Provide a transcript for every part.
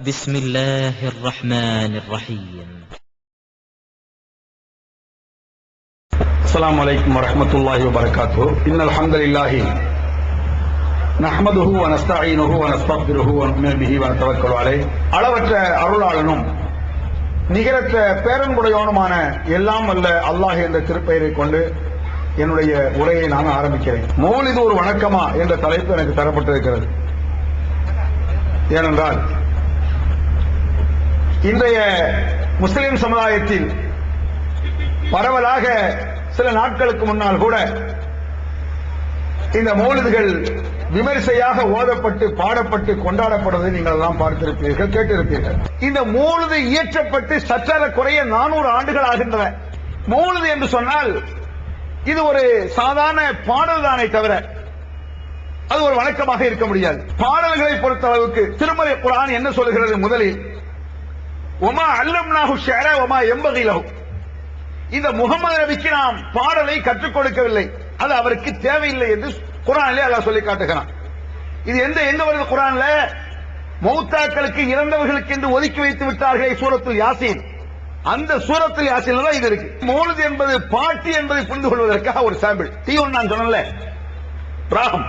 بسم الله الرحمن الرحيم. السلام عليكم ورحمة الله وبركاته. إن الحمد لله نحمده ونستعينه ونستغفره ونؤمن به ونتوكل عليه. அளவற்ற அருளாளனும் நிகரற்ற பேரன்புடையவனுமான எல்லாம் வல்ல அல்லாஹ் என்ற திருப்பெயரை கொண்டு என்னுடைய உரையை நான் ஆரம்பிக்கிறேன். மௌலிது ஒரு வணக்கமா என்ற தலைப்பு எனக்கு தரப்பட்டிருக்கிறது. ஏனென்றால் இன்றைய முஸ்லிம் சமுதாயத்தில் பரவலாக சில நாட்களுக்கு முன்னால் கூட இந்த மௌலிதுகள் விமர்சையாக ஓதப்பட்டு பாடப்பட்டு கொண்டாடப்படுவதை நீங்கள் எல்லாம் பார்த்திருப்பீர்கள், கேட்டிருப்பீர்கள். இந்த மௌலிது இயற்றப்பட்டு சற்றற குறைய 400 ஆண்டுகள் ஆகின்றன. மௌலிது என்று சொன்னால் இது ஒரு சாதாரண பாடல் தானே தவிர அது ஒரு வணக்கமாக இருக்க முடியாது. பாடல்களை பொறுத்த அளவுக்கு திருமறை குர்ஆன் என்ன சொல்கிறது? முதலில் ஒமா அல்லம்னாஹு ஷிஅர ஒமா யம்பகி லஹு, இந்த முகமது நபிக்கு நாம் பாடலை கற்றுக் கொடுக்கவில்லை, அது அவருக்கு தேவையில்லை என்று குர்ஆனிலே அல்லாஹ் சொல்லி காட்டுகிறான். இது எங்க வருது குர்ஆன்ல? மௌத்தாக்களுக்கு இறந்தவர்களுக்கு என்று ஒதுக்கி வைத்து விட்டார்களே சூரத்துல் யாசீன், அந்த சூரத்துல் யாசீன்ல தான் இது இருக்கு. மௌலித் என்பது பாட்டு என்பதை புரிந்து கொள்வதற்காக ஒரு சாம்பிள். தீவன் நான் சொன்னேன்ல, ராகம்.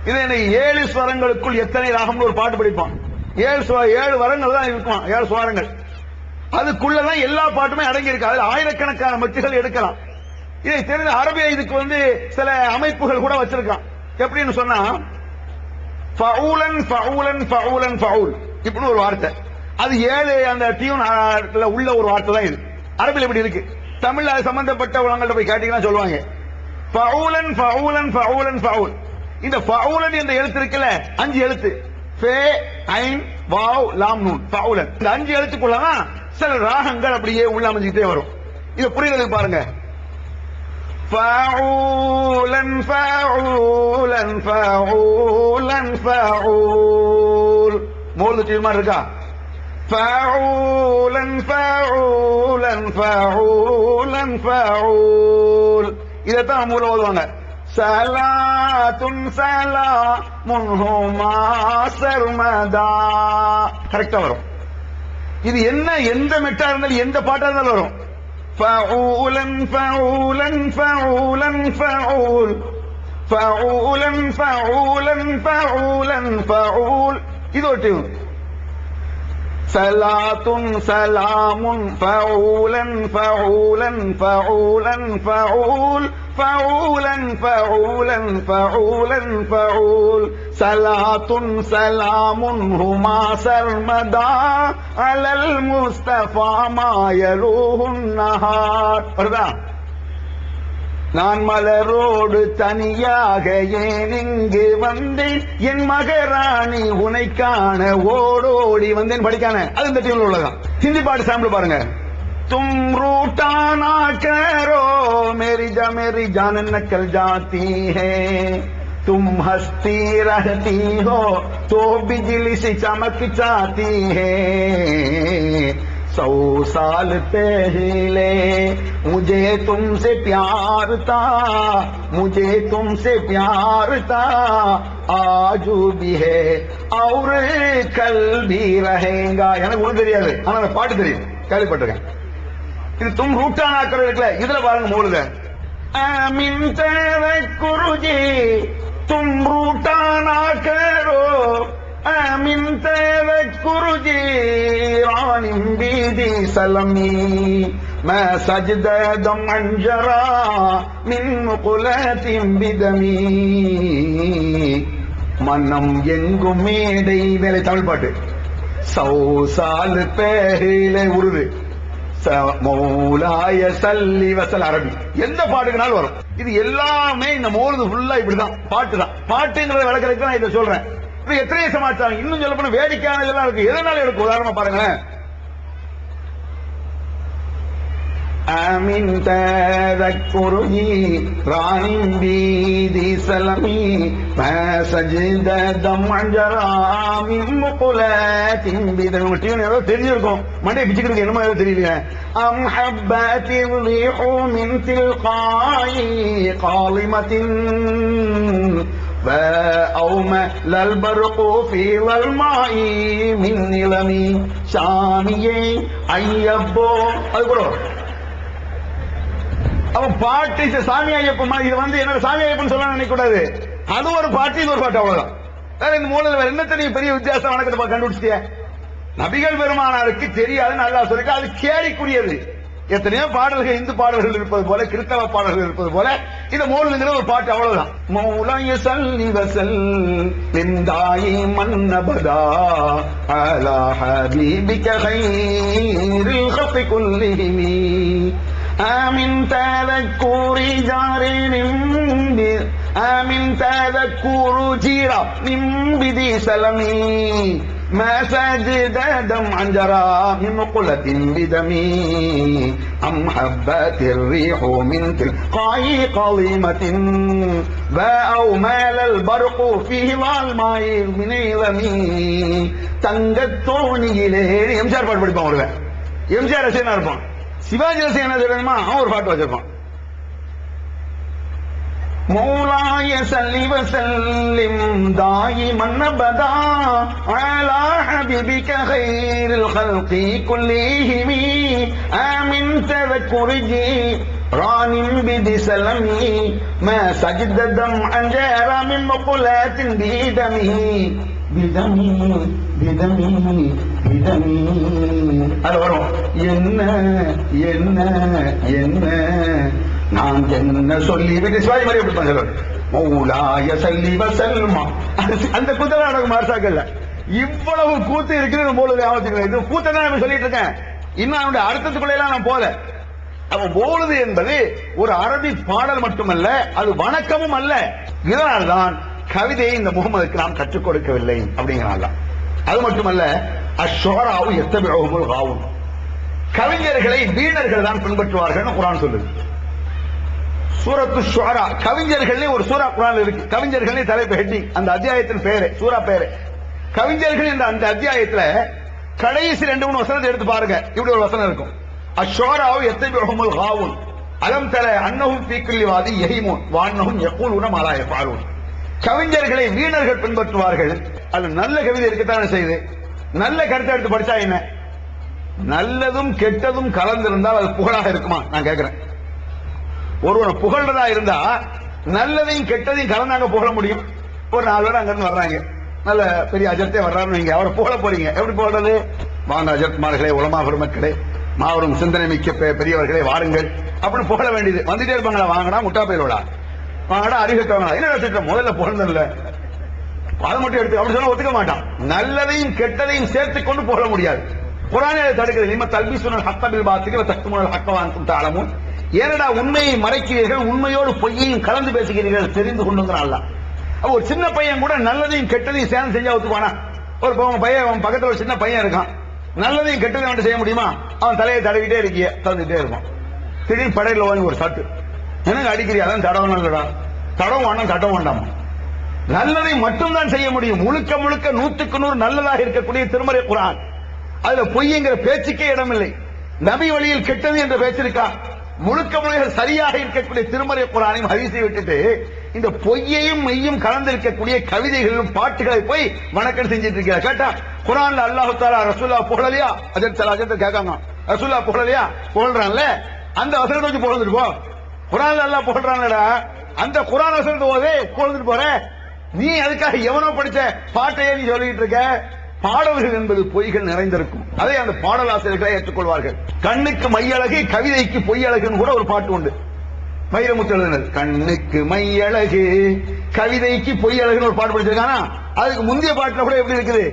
இது 7 ஸ்வரங்களுக்குள் எத்தனை ராகம்னு ஒரு பாட்டு படிப்பான். 7 வரங்கள் தான் இருக்கும், 7 ஸ்வரங்கள். அதுக்குள்ளதான் எல்லா பாட்டுமே அடங்கி இருக்கு. அதில் ஆயிரக்கணக்கான மெட்டுகள் எடுக்கலாம். இதை தெரிந்த அரபிய இதுக்கு சில அமைப்புகள் கூட வச்சிருக்கான். எப்படின்னு சொன்னா ஃபவுலன் ஃபவுலன் ஃபவுலன் ஃபவுல் இப்படி ஒரு வார்த்தை. அது 7 அந்த டியூன் உள்ள ஒரு வார்த்தை தான் இது. அரபியில் இப்படி இருக்கு. தமிழ்ல அது சம்பந்தப்பட்ட உலகங்கள்ட்ட போய் கேட்டீங்கன்னா சொல்லுவாங்க ஃபவுலன் ஃபவுலன் ஃபவுலன் ஃபவுல். இந்த ஃபவுலன் என்ற எழுத்து இருக்குல்ல, 5 எழுத்து, ஃபே ஐன் வாவ் லாம் நூன், ஃபவுலன். இந்த 5 எழுத்துக்குள்ளதான் சில ராகங்கள் அப்படியே உள்ள அமைஞ்சிட்டே வரும். இது புரியுறதுக்கு பாருங்க. ஃபவுலன் ஃபவுலன் ஃபவுலன் ஃபவுல். மௌலிது டியூன் மாதிரி இருக்கா? ஃபவுலன் ஃபவுலன் ஃபவுலன் ஃபவுல். இதைத்தான் மூல ஓதுவாங்க. சலாத்துன் சலாமுன் ஹுமா சர்மதா. கரெக்டா வரும். இது என்ன, எந்த மெட்டா இருந்தாலும் எந்த பாட்டா இருந்தாலும் வரும். ஃபவுலன் ஃபவுலன் ஃபவுலன் ஃபவுல் ஃபவுலன் ஃபவுலன் ஃபவுலன் ஃபவுல். இது ஒரு டியூன். சலாத்துன் சலாமுன் ஃபவுலன் ஃபவுலன் ஃபவுலன் ஃபவுல் ஃபவுலன் ஃபவுலன் ஃபவுலன் ஃபவுல். சலாத்துன் சலாமுன் ஹுமா சர்மதா அலல் முஸ்தஃபா மாயலூஹுன் நஹார். வருதா? நான் மலரோடு தனியாக ஏன் இங்கு வந்தேன், என் மகராணி உனை காண ஓடோடி வந்தேன். படிக்கான அது இந்த டீம்ல உள்ளதான். ஹிந்தி பாட்டு சாம்பிள் பாருங்க. तुम रूठा ना करो मेरी जान निकल जाती है, तुम हंसती रहती हो तो बिजली से चमक जाती है, 100 साल पहले मुझे तुमसे प्यार था, मुझे तुमसे प्यार था, आज भी है और कल भी रहेगा. எனக்கு ஒன்றும் தெரியாது, ஆனா அந்த பாட்டு தெரியும், கேள்விப்பட்டிருக்கேன். இது தும் ரூட்டானா கரோ இருக்குல்ல, இதுல பாருங்க மௌலித. ஆமின் தவக்குருஜி தும் ரூட்டானா கரோ, ஆமின் தவக்குருஜி ரானிம் பீதி சலமி மா சஜ்த தம் அன்ஜரா மின் முகுலத்தின் பிதமி. மன்னம் எங்கும் மேடை மேலே. தமிழ் பாட்டு. 100 साल पहले உருது. மௌலாய சல்லி வசல் அரபி. எந்த பாட்டுக்குனாலும் வரும். இது எல்லாமே இந்த மௌலிது ஃபுல்லா இப்படிதான், பாட்டு தான். பாட்டுங்கிறத விளக்கறதுக்கு நான் இதை சொல்றேன். இது எத்தனை சமாச்சாரம், இன்னும் சொல்ல போனா வேடிக்கையான இதெல்லாம் இருக்கு. எதனால இருக்கு உதாரணமா பாருங்களேன். ஆமின் தذكرني ராணிம் பீதி சலமி சஜ்த தம்ஜரா மின் முகுலத்தின் பிதமி. டியூன் ஏதோ தெரிஞ்சிருக்கும், மண்டே பிச்சுக்கிட்டு என்னமோ ஏதோ தெரியல. அம் ஹப்பத்தின் ரீஹு மின் தில்காயி காலிமத்தின் وأومل البرق في ظلماء من நிலமி சாமியே ஐயப்போ. அது கூட அவன் பாட்டு சாமி ஐயப்பன். இது என்னோட சாமி ஐயப்பன் சொல்ல நினைக்க கூடாது. அது ஒரு பாட்டு, இது ஒரு பாட்டு, அவ்வளவுதான். வேற இந்த மூலம் வேற என்ன தெரியும் பெரிய வித்தியாசம் வணக்கத்தை கண்டுபிடிச்சிய? நபிகள் பெருமானாருக்கு தெரியாதுன்னு அல்லாஹ் சொல்லிட்டு அது கேலிக்குரியது. எத்தனையோ பாடல்கள், இந்து பாடல்கள் இருப்பது போல, கிறிஸ்தவ பாடல்கள் இருப்பது போல இந்த மௌலிதுங்கிற ஒரு பாட்டு, அவ்வளவுதான். மௌலாய ஸல்லி வஸல்லிம் தாயிமன் அபதா அலா ஹபீபிக கைரில் கல்கி குல்லிஹிம் ஆமின் தذكuri ஜாரின் ஆமின் தذكuru ஜீரா மின் பிதி சலமி ما سجد دم عنجرا من مقلة بدمي أم حبت الريح من تلقاء قضيمة وأومال البرق فيه ظلماء من علمي தங்கத்தோணியிலே எம்ஜிஆர் பாட்டு படிப்பான். ஒருவன் எம்ஜிஆர் ரசிகனா இருப்பான். சிவாஜி ரசிகனா தெரியுமா? அவன் ஒரு பாட்டு வச்சிருப்பான். مولاي صل وسلم دائما ابدا على حبيبك خير الخلق كلهم آمن تذكر جيران بدي سلمي ما سجد دمعا جرى من مقلات بدمه بدمي بدمي بدمي. அது வரும். என்ன என்ன என்ன நான் என்ன சொல்லி சிவாஜி மாதிரி எப்படி சொல்லுவேன். மௌலாய ஸல்லி வஸல்லிம். அந்த கூத்த நாடகம் மார்சாக்கல்ல இவ்வளவு கூத்து இருக்கிறது போல ஆவச்சுக்கிறேன். இது கூத்தை தான் நான் சொல்லிட்டு இருக்கேன். இன்னும் அவனுடைய அர்த்தத்துக்குள்ள எல்லாம் நான் போல. அவன் போலுது என்பது ஒரு அரபி பாடல் மட்டுமல்ல, அது வணக்கமும் அல்ல. இதனால்தான் கவிதையை இந்த முகமதுக்கு நாம் கற்றுக் கொடுக்கவில்லை அப்படிங்கிறாங்க. அது மட்டுமல்ல, அஷ்ஷுஅராஉ யத்தபிஉஹுமுல் காவூன். கவிஞர்களை வீணர்கள் தான் பின்பற்றுவார்கள் குர்ஆன் சொல்லுது. சூரத்து ஷுஅரா கவிஞர்களே ஒரு சூரா குர்ஆன்ல இருக்கு. கவிஞர்களே தலைப்பு ஹெட்டிங், அந்த அத்தியாயத்தின் பேரு, சூரா பேரு கவிஞர்கள் என்ற அந்த அத்தியாயத்துல கடைசி 2-3 வசனத்தை எடுத்து பாருங்க. இப்படி ஒரு வசனம் இருக்கும். அஷ்ஷுஅராஉ யத்தபிஉஹுமுல் காவூன் அலம் தர அன்னஹும் ஃபீ குல்லி வாதி யஹீமூன் வ அன்னஹும் யகூலுன மா லா யஃஅலூன். கவிஞர்களை வீணர்கள் பின்பற்றுவார்கள். அது நல்ல கவிதை இருக்கத்தானே செய்யுது. நல்ல கருத்தை எடுத்து படிச்சா என்ன? நல்லதும் கெட்டதும் கலந்திருந்தால் அது புகழாக இருக்குமா? நான் கேட்கிறேன். ஒருவனை புகழ்றதா இருந்தா நல்லதையும் கெட்டதையும் கலந்தாங்க புகழ முடியும். ஒரு 4 பேர் அங்கிருந்து வர்றாங்க, நல்ல பெரிய அஜர்த்தே வர்றாருன்னு நீங்க அவரை புகழ போறீங்க. எப்படி புகழ்றது? வாங்க அஜர்த்மார்களே, உலமா பெருமக்களே, மாபெரும் சிந்தனை மிக்க பெரியவர்களே வாருங்கள் அப்படின்னு புகழ வேண்டியது. வந்துட்டே இருப்பாங்களா? வாங்கடா முட்டா பயிரோடா, வாங்கடா அறிவிக்கவங்களா, என்ன வச்சுட்டோம் முதல்ல புகழ்ந்தல அதை மட்டும் எடுத்து அப்படி சொன்னா ஒத்துக்க மாட்டான். நல்லதையும் கெட்டதையும் சேர்த்துக் கொண்டு புகழ முடியாது. குர்ஆனே தடுக்கிறது. இம்ம தல்பிசுனல் ஹக்க பில் பாத்தில் வ தக்துமுனல் ஹக்க வ அன்தும் தஅலமூன். ஏனடா உண்மையை மறைக்கிறீர்கள், உண்மையோடு பொய்யையும் கலந்து பேசுகிறீர்கள், தெரிந்து கொண்டுங்கிறான் அல்லாஹ். ஒரு சின்ன பையன் கூட நல்லதையும் கெட்டதையும் சேர்ந்து செஞ்சா ஒத்துப்பானா? ஒரு பையன், அவன் பக்கத்துல ஒரு சின்ன பையன் இருக்கான், நல்லதையும் கெட்டதையும் அவன் செய்ய முடியுமா? அவன் தலையை தடவிட்டே இருக்கிய, தந்துட்டே இருப்பான். திடீர்னு படையில வாங்கி ஒரு சட்டு, எனக்கு அடிக்கிறியா? அதான் தடவணும் இல்லடா, தடவும் வேண்டாம் தடவும் வேண்டாமா? நல்லதை மட்டும்தான் செய்ய முடியும். முழுக்க முழுக்க 100க்கு 100 நல்லதாக இருக்கக்கூடிய திருமறை குர்ஆன். அதுல பொய்ங்கிற பேச்சுக்கே இடமில்லை. நபி வழியில் கெட்டது என்ற பேச்சிருக்கா? முழுக்க முழுக்க சரியாக இருக்கக்கூடிய திருமறை குர்ஆனையும் ஹதீஸை விட்டுட்டு இந்த பொய்யையும் மெய்யும் கலந்திருக்கக்கூடிய கவிதைகளிலும் பாட்டுகளை போய் வணக்கம் செஞ்சிட்டு இருக்கிறார். கேட்டா குர்ஆன்ல அல்லாஹ் தஆலா ரசூலுல்லாஹ் புகழலையா? அஜத் கேட்காங்க. ரசூலுல்லாஹ் புகழலையா? புகழ்றான்ல, அந்த வசனத்தை வச்சு புகழ்ந்துட்டு போ. குர்ஆன்ல அல்லாஹ் புகழ்றான்லடா, அந்த குர்ஆன் வசனத்தை போதே புகழ்ந்துட்டு போற. நீ அதுக்காக எவனோ படிச்ச பாட்டையே நீ சொல்லிட்டு இருக்க. பாடல்கள் என்பது பொய்கள் நிறைந்திருக்கும். அதை அந்த பாடலாசிரியர்களை ஏற்றுக்கொள்வார்கள். கண்ணுக்கு மையழகு, கவிதைக்கு பொய்யழகுன்னு கூட ஒரு பாட்டு உண்டு, வைரமுத்து எழுதினது. கண்ணுக்கு மையழகு, கவிதைக்கு பொய்யழகுன்னு ஒரு பாட்டு படிச்சிருக்கானா? அதுக்கு முந்தைய பாட்டுல கூட எப்படி இருக்குது?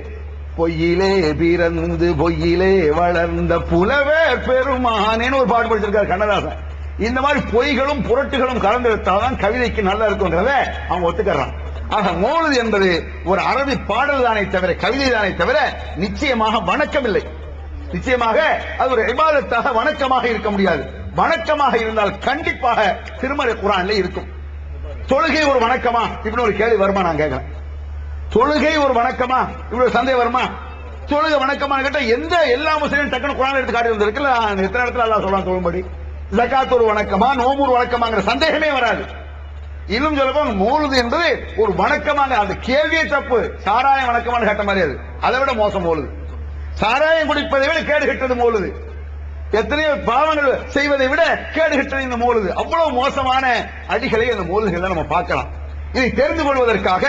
பொய்யிலே பிறந்து பொய்யிலே வளர்ந்த புலவர் பெருமானேன்னு ஒரு பாட்டு படிச்சிருக்காரு கண்ணதாசன். இந்த மாதிரி பொய்களும் புரட்டுகளும் கலந்தெடுத்தால்தான் கவிதைக்கு நல்லா இருக்கும்ன்றத அவங்க ஒத்துக்கிறான். ஆக மௌலிது என்பது ஒரு அரபி பாடல் தானே தவிர, கவிதை தானே தவிர நிச்சயமாக வணக்கம் இல்லை. நிச்சயமாக அது ஒரு இபாதத்தாக வணக்கமாக இருக்க முடியாது. வணக்கமாக இருந்தால் கண்டிப்பாக திருமறை குர்ஆன்ல இருக்கும். தொழுகை ஒரு வணக்கமா இப்படி ஒரு கேள்வி வருமா? நான் கேட்கிறேன். தொழுகை ஒரு வணக்கமா இப்படி ஒரு சந்தேகம் வருமா? தொழுகை வணக்கமா கேட்டா எந்த எல்லா முஸ்லீமும் டக்குனு குர்ஆன் எடுத்து காட்டி வந்திருக்குல்ல, எத்தனை இடத்துல அல்லாஹ் சொல்றான் தொழும்படி. ஜகாத் ஒரு வணக்கமா, நோம்பு ஒரு வணக்கமாங்கிற சந்தேகமே வராது. இன்னும் சொல்லப்போங்க மௌலுது என்பது ஒரு வணக்கமாக, அந்த கேள்வியே தப்பு. சாராயம் வணக்கமான கட்ட மாதிரி அது, அதை விட மோசம் மௌலுது. சாராயம் குடிப்பதை விட கேடு கெட்டது மௌலுது. எத்தனையோ பாவங்கள் செய்வதை விட கேடு கெட்டது இந்த மௌலுது. அவ்வளவு மோசமான அடிகளை அந்த மௌலுதுகளை நம்ம பார்க்கலாம். இதை தெரிந்து கொள்வதற்காக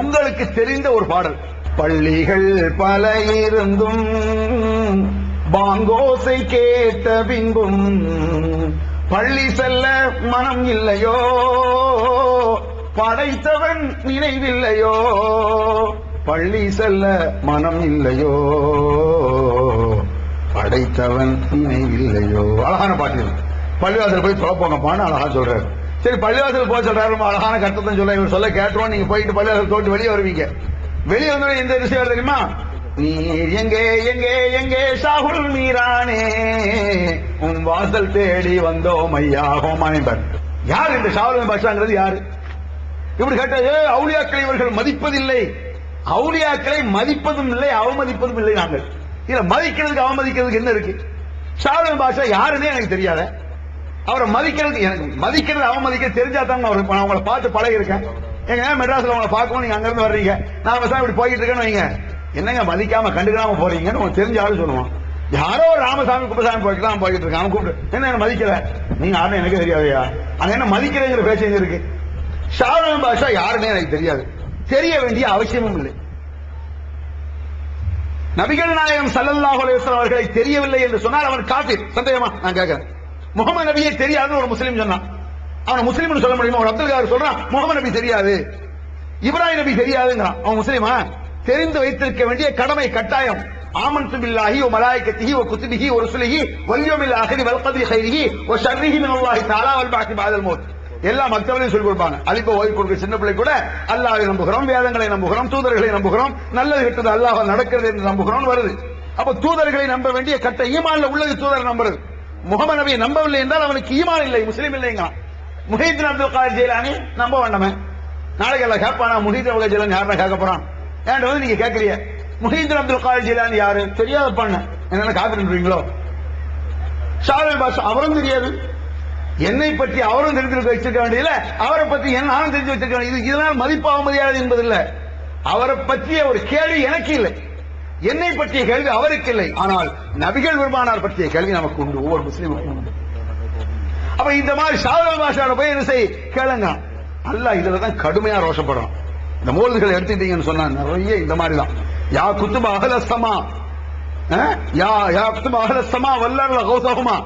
உங்களுக்கு தெரிந்த ஒரு பாடல். பள்ளிகள் பல இருந்தும் பாங்கோசை கேட்ட பின்பும் பள்ளி செல்ல மனம் இல்லையோ, படைத்தவன் நினைவில்லையோ, பள்ளி செல்ல மனம் இல்லையோ, படைத்தவன் நினைவில்லையோ. அழகான பாட்டு. பள்ளிவாசல் போய் தொலைப்போங்கப்பான்னு அழகா சொல்றாரு. சரி, பள்ளிவாசல் போய் சொல்றாரு, அழகான கருத்தை சொல்ல, இவர் சொல்ல கேட்டுருவோம். நீங்க போயிட்டு பள்ளிவாசல் தோட்டு வெளியே வருவீங்க. வெளியே வந்து எந்த விஷயம் தெரியுமா? நீர் எங்கே எங்கே எங்கே ஷாகுல் மீரானே, உன் வாசல் தேடி வந்தோம் ஐயா ஹோமானிபர். யார் இந்த ஷாகுல் பாஷாங்கிறது யாரு? இப்படி கேட்டது. அவுலியாக்களை இவர்கள் மதிப்பதில்லை, அவுலியாக்களை மதிப்பதும் இல்லை, அவமதிப்பதும் இல்லை. நாங்கள் இதை மதிக்கிறதுக்கு அவமதிக்கிறதுக்கு என்ன இருக்கு? ஷாகுல் பாஷா யாருன்னே எனக்கு தெரியாத, அவரை மதிக்கிறதுக்கு, எனக்கு மதிக்கிறது அவமதிக்க தெரிஞ்சா தாங்க அவங்களை பார்த்து பழகி இருக்கேன். எங்க மெட்ராஸ்ல உங்களை பார்க்கணும், நீங்க அங்க இருந்து வர்றீங்க, நான் இப்படி போயிட்டு இருக்கேன்னு வைங்க, என்னங்க மதிக்காம கண்டுக்காம போறீங்கன்னு உனக்கு தெரிஞ்ச ஆளு சொல்லுவான். யாரோ ஒரு ராமசாமி குப்பசாமி போய்க்கலாம் போயிட்டு இருக்கான், அவன் கூப்பிட்டு என்ன மதிக்கல, நீங்க யாருன்னு எனக்கு தெரியாதையா, அங்க என்ன மதிக்கிறேங்கிற பேச்சு எங்க இருக்கு? ஷாவுல் பாஷா யாருன்னு எனக்கு தெரியாது, தெரிய வேண்டிய அவசியமும் இல்லை. நபிகள் நாயகம் ஸல்லல்லாஹு அலைஹி வஸல்லம் அவர்களை தெரியவில்லை என்று சொன்னால் அவன் காஃபிர். சந்தேகமா? நான் கேட்கிறேன். முகமது நபியை தெரியாதுன்னு ஒரு முஸ்லீம் சொன்னான், அவன் முஸ்லீம்னு சொல்ல முடியுமா? ஒரு அப்துல் காதர் சொல்றான் முகமது நபி தெரியாது, இப்ராஹிம் நபி தெரியாதுங்கிறான். அவன் முஸ்லீமா? தெரிந்து வைத்திருக்க வேண்டிய கடமை கட்டாயம். ஆமன்து பில்லாஹி வ மலாயிகத்திஹி வ குதுபிஹி வ ருசுலிஹி வல் யௌமில் ஆகிரி வல் கத்ரி கைரிஹி வ ஷர்ரிஹி மினல்லாஹி தஆலா வல் பஅத் பஅதல் மௌத். எல்லா மக்தபலையும் சொல்லி கொடுப்பாங்க. அலிப்ப ஓய்வு கொடுக்கிற சின்ன பிள்ளை கூட அல்லாஹ்வை நம்புகிறோம், வேதங்களை நம்புகிறோம், தூதர்களை நம்புகிறோம், நல்லது கெட்டது அல்லாஹ் நடக்கிறது என்று நம்புகிறோம் வருது. அப்ப தூதர்களை நம்ப வேண்டிய கட்ட ஈமான்ல உள்ளது தூதர் நம்புறது. முகமது நபியை நம்பவில்லை என்றால் அவனுக்கு ஈமான் இல்லை, முஸ்லீம் இல்லைங்க. முஹீதீன் அப்துல் காதிர் ஜீலானி நம்ப வேண்டாமே? நாளைக்கு எல்லாம் கேட்பானா முஹீதீன் அப்துல் ஜீலானி யாருன்னா கேட்க போறான்? ஏன்டா வந்து நீங்க கேட்கறீங்க முஹீதீன் அப்துல் காதிர் ஜீலானி யாரு தெரியாத பண்ண என்ன காப்பிடுறீங்களோ? ஷாவுல் பாஷா அவரும் தெரியாது, என்னை பற்றி அவரும் தெரிந்து வச்சிருக்க வேண்டியதில்லை, அவரை பற்றி நானும் தெரிஞ்சு வச்சிருக்க வேண்டியது. இதனால் மதிப்பாக முடியாது என்பதில்லை, அவரை பற்றிய ஒரு கேள்வி எனக்கு இல்லை, என்னை பற்றிய கேள்வி அவருக்கு இல்லை. ஆனால் நபிகள் பெருமானார் பற்றிய கேள்வி நமக்கு உண்டு, ஒவ்வொரு முஸ்லீமுக்கும் உண்டு. அப்ப இந்த மாதிரி ஷாவுல் பாஷாவை போய் என்ன செய் கேளுங்க. அல்லாஹ் இதுலதான் கடுமையா ரோஷப்படும். இந்த மௌலிதுகளை எடுத்துட்டீங்கன்னு சொன்னா நிறைய இந்த மாதிரி தான். யா குத்துப அஹ்ல ஸமா, யா குத்துப அஹ்ல ஸமா வல்லர்ல கௌஸஹுமா,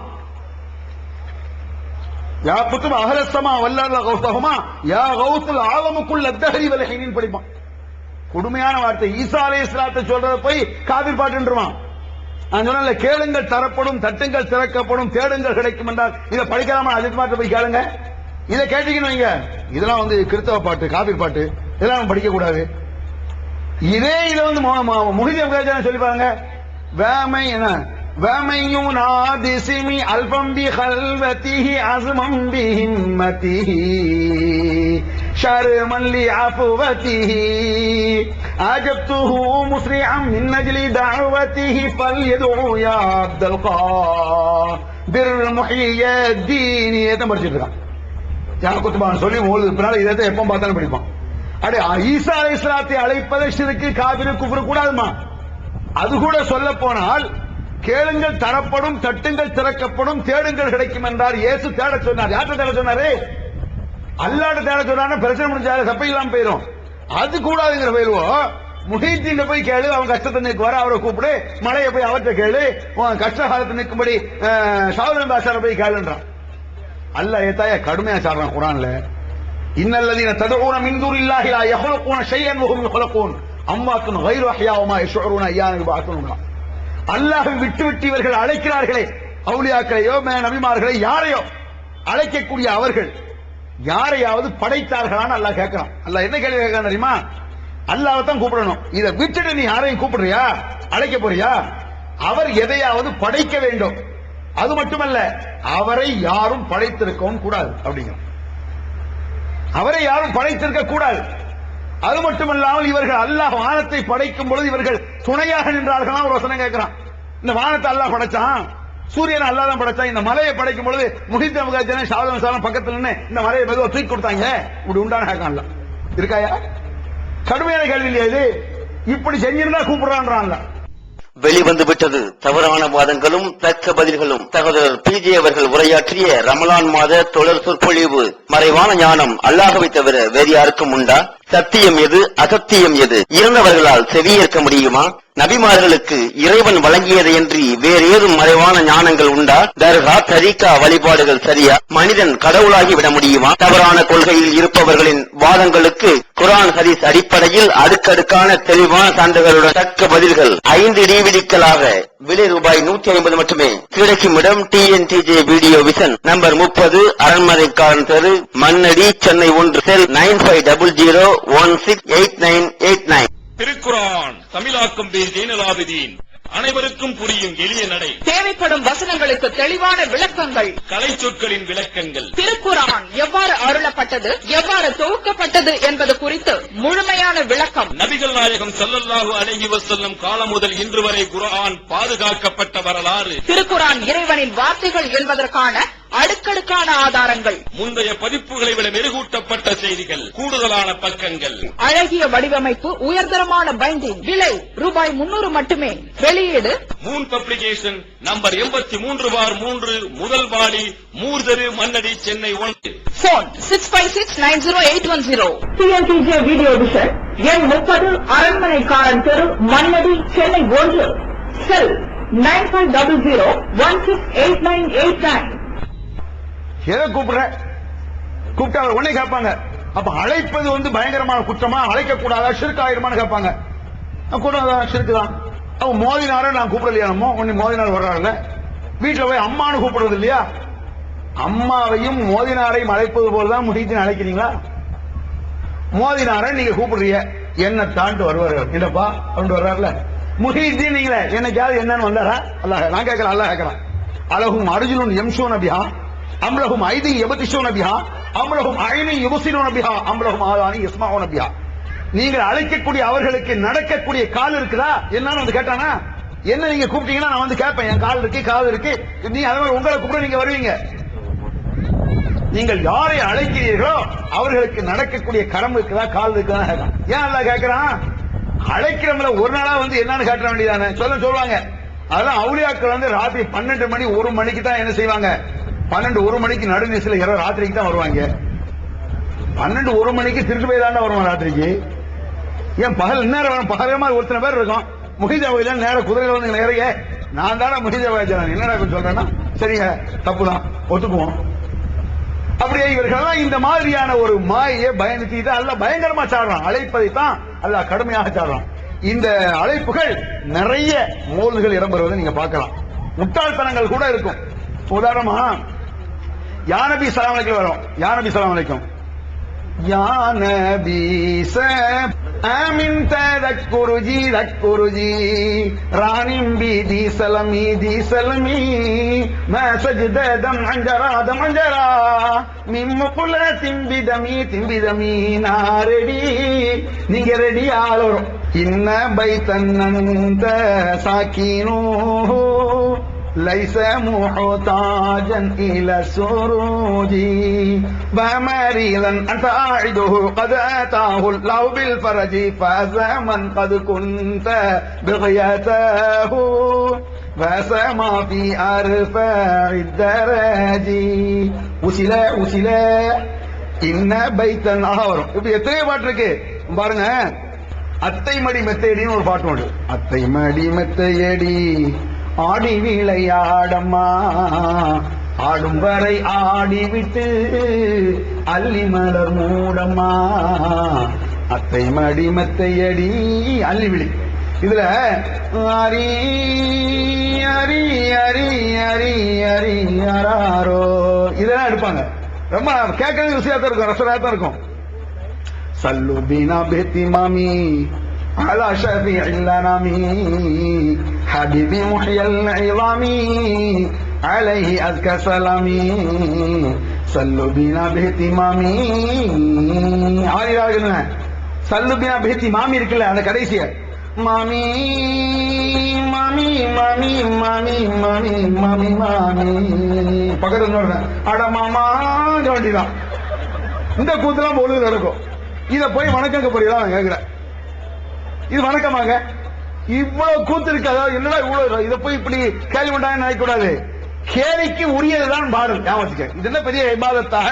யா குத்துப அஹ்ல ஸமா வல்லர்ல கௌஸஹுமா யா கௌஸுல் ஆலமுக்குல் அத்ஹரி வல் ஹீனின் படிப்பான். கொடுமையான வார்த்தை. ஈசா அலைஹிஸ்ஸலாத்தை சொல்றத போய் காபிர் பாட்டுன்றான். நான் சொன்னல கேளுங்கள் தரப்படும், தட்டுங்கள் திறக்கப்படும், தேடுங்கள் கிடைக்கும் என்றால் இதை படிக்கலாமா? அஜித் மாட்ட போய் கேளுங்க. இதை கேட்டீங்கன்னு வைங்க, இதெல்லாம் வந்து கிறிஸ்தவ பாட்டு, காபிர் பாட்டு, இதெல்லாம் நம்ம படிக்க கூடாது. இதே இதை வந்து முஹிதீன் சொல்லி பாருங்க. வேமை என்ன வேமையும் நாதிசிமி அல்பம் பி கல்வதிஹி அஸ்மம் பி ஹிம்மதிஹி ஷர்மன் லி அஃவதிஹி அஜப்துஹு முஸ்ரிஅம் மின் அஜ்லி தஅவதிஹி ஃபல்யது யா அப்துல் காதிர் முஹியத்தீன். இதை படிச்சிட்டு இருக்கான். யா குத்பான் சொல்லி மௌலிது பின்னால இதை எப்போ பார்த்தாலும் படிப்பான். அடே ஈசா அலைஹிஸ்ஸலாத்தை அழைப்பதை ஷிர்க் காஃபிர் குஃப்ர் கூடாதுமா? அது கூட சொல்ல போனால் கேளுங்கள் தரப்படும், தட்டுங்கள் திறக்கப்படும், தேடுங்கள் கிடைக்கும் என்றார். இயேசு தேட சொன்னார். யார்கிட்ட தேட சொன்னாரு? அல்லாஹ்ட்ட தேட சொன்னாரு. பிரச்சனை முடிஞ்சாரு, தப்பை இல்லாம போயிடும். அது கூடாதுங்கிற போயிடுவோம். முஹீதீன் போய் கேளு, அவன் கஷ்டத்தை நிற்குவாரு, அவரை கூப்பிடு. மழையை போய் அவர்கிட்ட கேளு, கஷ்ட காலத்தை நிற்கும்படி ஷாவுல் பாஷாவை போய் கேளுன்றான். அல்லாஹ் ஏத்தாய கடுமையா சாடுறான் குர்ஆன்ல. இன்னல்லதீன ததுஊன மின் தூனில்லாஹி லா யஹ்லுகூன ஷையன் வஹும் யஹ்லுகூன் அம்மாத்துன் கைரு அஹ்யா வமா யஷ்உரூன அய்யான யுபஅஸூன். அல்லாஹ்வை விட்டு இவர்கள் அழைக்கிறார்களே, அவுலியாக்களையோ நபிமார்களை யாரையோ அழைக்கக்கூடிய அவர்கள் யாரையாவது படைத்தார்களான்னு அல்லாஹ் கேட்கிறான். அல்லாஹ் என்ன கேள்வி கேட்கிறான் தெரியுமா? அல்லாஹ்வை தான் கூப்பிடணும். இதை விட்டுட்டு நீ யாரையும் கூப்பிடுறியா, அழைக்க போறியா? அவர் எதையாவது படைக்க வேண்டும். அது மட்டுமல்ல, அவரை யாரும் படைத்திருக்கவும் கூடாது அப்படிங்கிற. அவரை யாரும் படைத்திருக்க கூடாது. அது மட்டுமல்லாமல் இவர்கள் அல்லாஹ் வானத்தை படைக்கும் பொழுது இவர்கள் துணையாக நின்றார்களா? ஒரு வசனம் கேட்கிறான். இந்த வானத்தை அல்லாஹ் படைச்சான், சூரியன் அல்லாஹ் தான் படைச்சா. இந்த மலையை படைக்கும் பொழுது முஹித் அபுகாஜன சாதம் பக்கத்துல நின்னு இந்த மலையை மெதுவா தூக்கி கொடுத்தாங்க. இப்படி உண்டான ஹேக்கான்ல இருக்காயா? கடுமையான கேள்வி இல்லையா இது? இப்படி செஞ்சிருந்தா கூப்பிடுறான்றான்ல. வெளிவந்து விட்டது தவறான வாதங்களும் தக்க பதில்களும். சகோதரர் PJ அவர்கள் உரையாற்றிய ரமலான் மாத தொடர் சொற்பொழிவு. மறைவான ஞானம் அல்லாஹ்வை தவிர வேறு யாருக்கும் உண்டா? சத்தியம் எது, அசத்தியம் எது? இறந்தவர்களால் செவியேற்க முடியுமா? நபிமார்களுக்கு இறைவன் வழங்கியதையன்றி வேறு ஏதும் மறைவான ஞானங்கள் உண்டா? தர்கா, தரீகா வழிபாடுகள் சரியா? மனிதன் கடவுளாகி விட முடியுமா? தவறான கொள்கையில் இருப்பவர்களின் வாதங்களுக்கு குர்ஆன் ஹதீஸ் அடிப்படையில் அடுக்கடுக்கான தெளிவான சான்றுகளுடன் தக்க பதில்கள். 5 டிவிடிக்களாக விலை ரூபாய் 150 மட்டுமே. கிடைக்கும் இடம் TNTJ வீடியோ விஷன், நம்பர் 30, அரண்மனைக்காரன் தெரு, மண்ணடி, சென்னை 1. செல் 9500168989. திருக்குர்ஆன் தமிழாக்கம் பி ஜெய்னலாபிதீன். அனைவருக்கும் புரியும் எளிய நடை. தேவைப்படும் வசனங்களுக்கு தெளிவான விளக்கங்கள். கலை சொற்களின் விளக்கங்கள். திருக்குர்ஆன் எவ்வாறு அருளப்பட்டது, எவ்வாறு தொகுக்கப்பட்டது என்பது குறித்து முழுமையான விளக்கம். நபிகள் நாயகம் ஸல்லல்லாஹு அலைஹி வஸல்லம் காலம் முதல் இன்று வரை குர்ஆன் பாதுகாக்கப்பட்ட வரலாறு. திருக்குர்ஆன் இறைவனின் வார்த்தைகள் என்பதற்கான அடுக்கடுக்கான ஆதாரங்கள். முந்தைய பதிப்புகளை விட மெருகூட்டப்பட்ட செய்திகள், கூடுதலான பக்கங்கள், அழகிய வடிவமைப்பு, உயர்தரமான பைண்டிங். விலை ரூபாய் 300 மட்டுமே. வெளியீடு மூன் பப்ளிகேஷன், நம்பர் 83/3, முதல் வாலி, மூர்தரு, Mannady, Chennai 1. Phone 65690810. TNTJ video vision, எண் 30, அரண்மனைக்காரன் தெரு, மண்ணடி, சென்னை 1. செல் 9500168989. எதை கூப்பிடுற? கூப்பிட்டா உடனே கேட்பாங்க, அப்ப அழைப்பது பயங்கரமான குற்றமா, அழைக்க கூடாதா, ஷிர்க் ஆயிருமான்னு கேட்பாங்க. கூட ஷிர்க் தான். அவங்க மோதினார நான் கூப்பிடலையா? நம்ம உன்னை மோதினார் வர்றாருல. வீட்டுல போய் அம்மானு கூப்பிடுறது இல்லையா? அம்மாவையும் மோதினாரையும் அழைப்பது போலதான் முஹிதீன் அழைக்கிறீங்களா? மோதினார நீங்க கூப்பிடுறீங்க, என்ன தாண்டு வருவாரு இல்லப்பா அப்படின்னு வர்றாருல. முஹிதீன் நீங்களே என்னைக்காவது என்னன்னு வந்தாரா? அல்லாஹ் நான் கேட்கறேன், அல்லாஹ் கேட்கறான். அலஹும் அர்ஜுலுன் யம்ஷூன பிஹா அம்லஹும் ஐதி யபதிஷூன பிஹா அம்லஹும் ஐனி யுபஸிரூன பிஹா அம்லஹும் ஆதானி யஸ்மஊன பிஹா. நீங்கள் அழைக்கக்கூடிய அவர்களுக்கு நடக்கக்கூடிய கால் இருக்குதா என்னன்னு வந்து கேட்டானா? என்ன நீங்க கூப்பிட்டீங்கன்னா நான் வந்து கேட்பேன், என் கால் இருக்கு, காது இருக்கு. நீங்க அதே மாதிரி உங்களை கூப்பிட நீங்க வருவீங்க. நீங்கள் யாரை அழைக்கிறீர்களோ அவர்களுக்கு நடக்கக்கூடிய கரம் இருக்குதா, கால் இருக்குதா? ஏன் அல்லாஹ் கேட்கிறான்? அழைக்கிறவங்கள ஒரு நாளா வந்து என்னன்னு கேட்ட வேண்டியதானே? சொல்லுவாங்க. அதெல்லாம் அவுலியாக்கள் ராத்திரி 12 மணி 1 மணிக்கு தான் என்ன செய்வாங்க? 12-1 மணிக்கு நடுநிசில இரவு ராத்திரிக்கு தான் வருவாங்க. 12-1 மணிக்கு திருட்டு போய் தான் வருவாங்க ராத்திரிக்கு. ஏன் பகல் நேரம் பகலமா ஒருத்தனை பேர் இருக்கும். முஹித் அபுகாஜன் நேர குதிரையில வந்து நிறைய நான் தானே முஹித் அபுகாஜன் என்னடா சொல்றேன்னா, சரிங்க தப்புதான் ஒத்துக்குவோம். அப்படியே இவர்கள் இந்த மாதிரியான ஒரு மாயை பயணிச்சு அல்லாஹ் பயங்கரமா சாடுறான். அழைப்பதை தான் அல்லாஹ் கடுமையாக சாடுறான். இந்த அழைப்புகள் நிறைய மோல்கள் இடம்பெறுவதை நீங்க பார்க்கலாம். முட்டாள்தனங்கள் கூட இருக்கும். உதாரணமா யா நபி ஸல்லல்லாஹு அலைஹி வரும். யா நபி ஸல்லல்லாஹு அலைஹி யா நபி ஆமின் ததக்குருஜி தக்குருஜி ரானிம் பி சலமி மா சஜ்ததம் அஞ்சரா மிம் முகுலத்தின் பிதமி நாரெடி. நீங்க ரெடி ஆளோரும். இன்ன பைத்தன்னந்த சாக்கினோ ليس محتاجا إلى السروج بمريضا أنت أعده قد أتاه الله بالفرج فاز من قد كنت بغيته فسما في أرفع الدرج وسلا إن بيتا أهورم. இப்படி எத்தனை பாட்டு இருக்கு பாருங்க. அத்தை மடி மெத்தையடின்னு ஒரு பாட்டு உண்டு. அத்தை மடி மெத்தையடி ஆடி விளையாடம்மா, ஆடும் வரை ஆடிவிட்டு அள்ளி மலர் மூடம்மா. அத்தை மடி மெத்தையடி அள்ளி விழி. இதுல அரி அரி அரி அரி அரி அராரோ இதெல்லாம் எடுப்பாங்க. ரொம்ப கேட்கறது ருசியா இருக்கும், ரசனையா தான் இருக்கும். சல்லு பீனா பேத்தி மாமி على شفيع الأنام حبيبي محيي العظام عليه أزكى سلامي صلوا بنا باهتمامي. சல்லு பினா பேஹ்திமாமி இருக்குல்ல, அந்த கடைசிய மாமி மாமி மாமி மாமி மாமி மாமி மாமி பக்கத்துல அடமாமா வேண்டிதான். இந்த கூத்துலாம் பொழுது நடக்கும். இத போய் வணக்கங்க போறீங்களா கேக்குறேன். இது வணக்கமாக இவ்வளவு கூத்து இருக்கு. அதாவது என்னடா இவ்வளவு இதை போய் இப்படி கேள்வி பண்ணாங்க நினைக்கூடாது. கேலிக்கு உரியதுதான் பாடல். ஞாபகத்துக்கு இது என்ன பெரிய இபாதத்தாக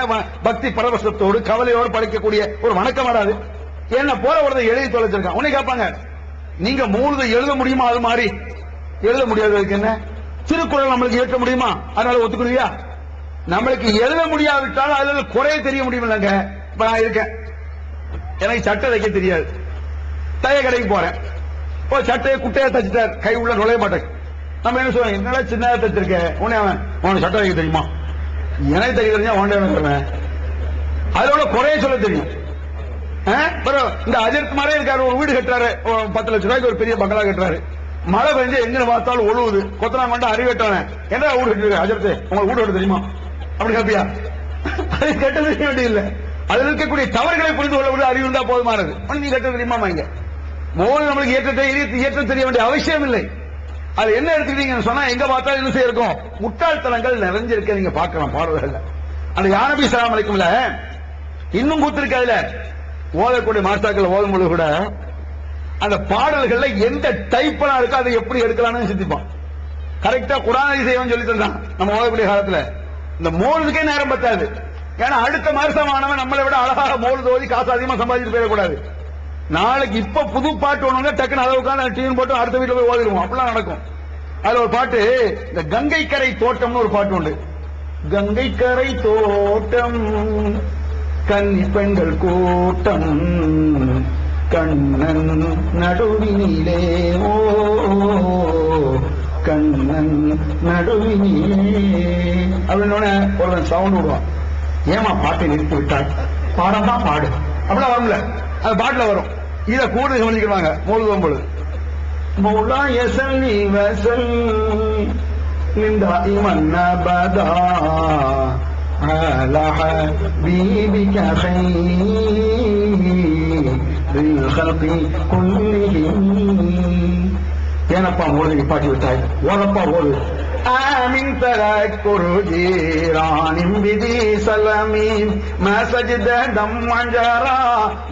பக்தி பரவசத்தோடு கவலையோடு படைக்கக்கூடிய ஒரு வணக்கம் வராது. என்ன போல ஒருத்தர் எழுதி தொலைச்சிருக்கான். உன்னை கேட்பாங்க, நீங்க மூணுதை எழுத முடியுமா? அது மாதிரி எழுத முடியாததுக்கு என்ன? திருக்குறள் நம்மளுக்கு ஏற்ற முடியுமா? அதனால ஒத்துக்குறியா? நம்மளுக்கு எழுத முடியாவிட்டாலும் அதுல குறைய தெரிய முடியும் இல்லைங்க. இப்ப நான் இருக்கேன், எனக்கு சட்டை தைக்க தெரியாது. தைய கடைக்கு போறேன், சட்டையை குட்டையா தச்சுட்டார், கை உள்ள நுழைய மாட்டேன். நம்ம என்ன சொல்றோம், என்னடா சின்னதா தச்சிருக்க, உனக்கு சட்டை தைக்க தெரியுமா? எனக்கு தைக்க தெரிஞ்சா உன்ன சொல்றேன். அதோட குறைய சொல்ல தெரியும். இந்த அஜித் மாதிரி இருக்காரு, ஒரு வீடு கட்டுறாரு, 10 லட்சம் ரூபாய்க்கு ஒரு பெரிய பங்களா கட்டுறாரு. மழை பெஞ்சு எங்க பார்த்தாலும் ஒழுகுது, கொத்தனாங்க கொண்டு அறிவட்டான என்ன வீடு கட்டுறாரு அஜித், உங்களுக்கு வீடு கட்ட தெரியுமா அப்படி கேப்பியா? அது கட்ட தெரிய வேண்டியதில்லை. அதில் இருக்கக்கூடிய தவறுகளை புரிந்து கொள்ள அறிவு இருந்தா போதுமானது. நீ கட்ட தெரியுமா? இங்க மோல் நம்மளுக்கு ஏற்றம் தெரிய வேண்டிய அவசியம் இல்லை. அது என்ன எடுத்துக்கிட்டீங்கன்னு சொன்னா எங்க பார்த்தாலும் என்ன செய்யிருக்கும், முட்டாள்தனங்கள் நிறைஞ்சிருக்க நீங்க பார்க்கலாம் பாடல்கள்ல. அந்த யா நபி ஸல்லல்லாஹு அலைஹி வஸல்லம் இன்னும் கூத்திருக்கு. அதுல ஓதக்கூடிய மாஸ்டர்கள் ஓதும் பொழுது கூட அந்த பாடல்கள்ல எந்த டைப்லாம் இருக்கோ அதை எப்படி எடுக்கலாம்னு சிந்திப்பான். கரெக்டா குர்ஆன் செய்யவும் சொல்லி தந்தான். நம்ம ஓதக்கூடிய காலத்துல இந்த மோலுக்கே நேரம் பத்தாது. ஏன்னா அடுத்த மாசமானவன் நம்மளை விட அழகாக மோல் ஓதி காசு அதிகமா சம்பாதிச்சு போயிடக்கூடாது. நாளைக்கு இப்ப புது பாட்டு ஒண்ணு டக்குன்னு அதை உட்காந்து டியூன் போட்டு அடுத்த வீட்டுல போய் ஓதிடுவோம். அப்படிலாம் நடக்கும். அதுல ஒரு பாட்டு, இந்த கங்கை கரை தோட்டம்னு ஒரு பாட்டு உண்டு. கங்கை கரை தோட்டம் கன்னி பெண்கள் கூட்டம் கண்ணன் நடுவினிலே ஓ கண்ணன் நடுவினிலே அப்படின்னு ஒரு சவுண்ட் விடுவான். ஏமா பாட்டை நிறுத்தி விட்டாய், பாடம் தான் பாடு அப்படிலாம் வரும்ல, அது பாட்டுல வரும். இத கூட கவனிக்கிறாங்க மோழுதும் பொழுது. மௌலா யஸல்லி வஸல்லிம் தாயிமன் அபதா அலா ஹபீபிக கைரில் ஹல்கி குல்லிஹிம். ஏனப்பா மோழுது பாட்டி விட்டாய், ஓதப்பா ஓது. آمن تذكر جيران بذي سلم ما سجد دم جرى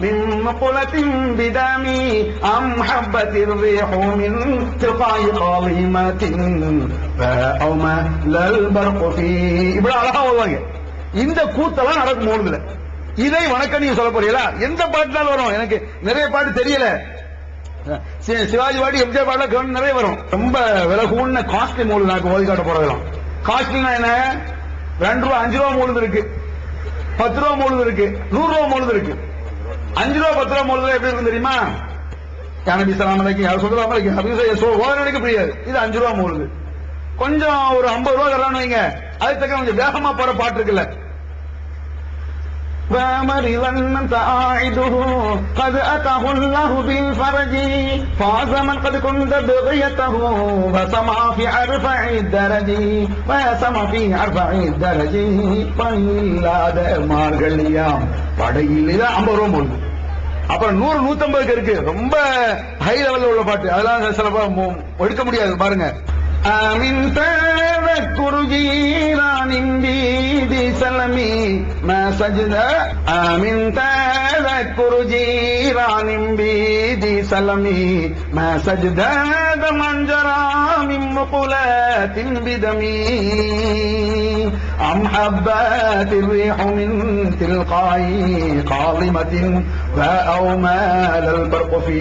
من مقلة بدم أم حبت الريح من تلقاء قاضمة أو ما للبرق فيه. இப்படி அழகா வருவாங்க. இந்த கூத்தெல்லாம் நடக்கும் மோதுல. இதை வணக்கம் நீங்க சொல்ல போறீங்களா? எந்த பாட்டுனாலும் வரும். எனக்கு நிறைய பாட்டு தெரியல. சிவாஜி பாட்டு, எம்ஜிஆர் பாட்டுல நிறைய வரும். ரொம்ப விலை கூடின காஸ்ட்லி மூலு நான் ஓதி காட்ட போறதெல்லாம். காஸ்ட்லினா என்ன? 2 ரூபா 5 ரூபா மூலது இருக்கு, 10 ரூபா மூலது இருக்கு, 100 ரூபா மூலது இருக்கு. 5 ரூபா 10 ரூபா மூலது எப்படி இருக்கும் தெரியுமா? நபி ஸல்லல்லாஹு அலைஹி வஸல்லம் சொல்றாங்க புரியாது. இது 5 ரூபா மூலது. கொஞ்சம் ஒரு 50 ரூபா தரலாம்னு வைங்க, அதுக்கு தக்க கொஞ்சம் வேகமா போற பாட்டு இருக்குல்ல. ومرضا تعاعده قد أتاه الله بالفرج فاز من قد كنت بغيته وسمع في أرفع الدرج وسمع في أرفع الدرج فإلا மார்கழியாம் படையில் 50 ரூபா போடுது. அப்புறம் 100 150 இருக்கு, ரொம்ப ஹை லெவல்ல உள்ள பாட்டு. அதெல்லாம் சில எடுக்க முடியாது பாருங்க. آمن تذكر جيران بذي سلم ما سجد آمن تذكر جيران بذي سلم ما سجد دمن جرى من مقلات بدمي أم حبات الريح من تلقاء قاضمة فأومال البرق في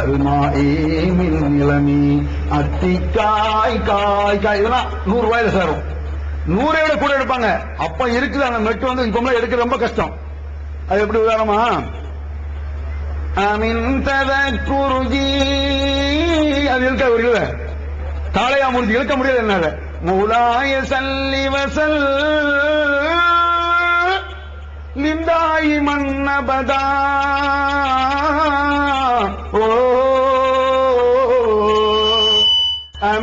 الماء من يلمي அத்திக்காய் காய் காய் இதெல்லாம் 100 ரூபாயில சேரும். 100 விட கூட எடுப்பாங்க. அப்ப இருக்குது அந்த மெட்டு வந்து இப்ப எடுக்க ரொம்ப கஷ்டம். அது எப்படி உதாரணமா? ஆமின் ததக்குருஜி அது இருக்க ஒரு இல்ல தாளையா முடிஞ்சு இழுக்க முடியாது. என்ன மௌலாய சல்லி வசல் லிந்தாயி மன்னபதா ஓ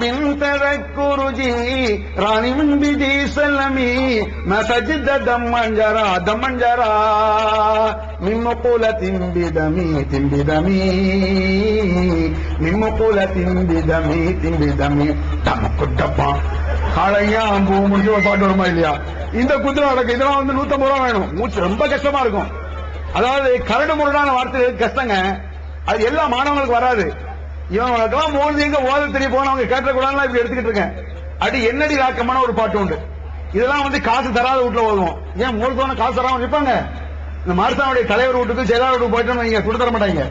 من تذكر جيران بذي سلم ما سجد دما جرى من مقولة بدمي من مقولة بدمي دمك الدبا காலையா பூ முடிஞ்சு ஒரு பாட்டு வருமா இல்லையா, இந்த குதிரை நடக்கும். இதெல்லாம் வந்து 150 ரூபா வேணும். மூச்சு ரொம்ப கஷ்டமா இருக்கும். அதாவது கரடு முரடான வார்த்தை கஷ்டங்க. அது எல்லா மாணவங்களுக்கு வராது. இவங்களுக்கெல்லாம் மோதி எங்க ஓத தெரிய போனவங்க கேட்டக்கூடாதுலாம் இப்படி எடுத்துக்கிட்டு இருக்கேன். அடி என்னடி ராக்கமான ஒரு பாட்டு உண்டு. இதெல்லாம் வந்து காசு தராத வீட்டுல ஓதுவோம். ஏன் மூலத்தோன காசு தராம நிற்பாங்க. இந்த மாரசாவுடைய தலைவர் வீட்டுக்கு செயலாளர் வீட்டுக்கு போயிட்டோம் நீங்க கொடுத்து தர மாட்டாங்க.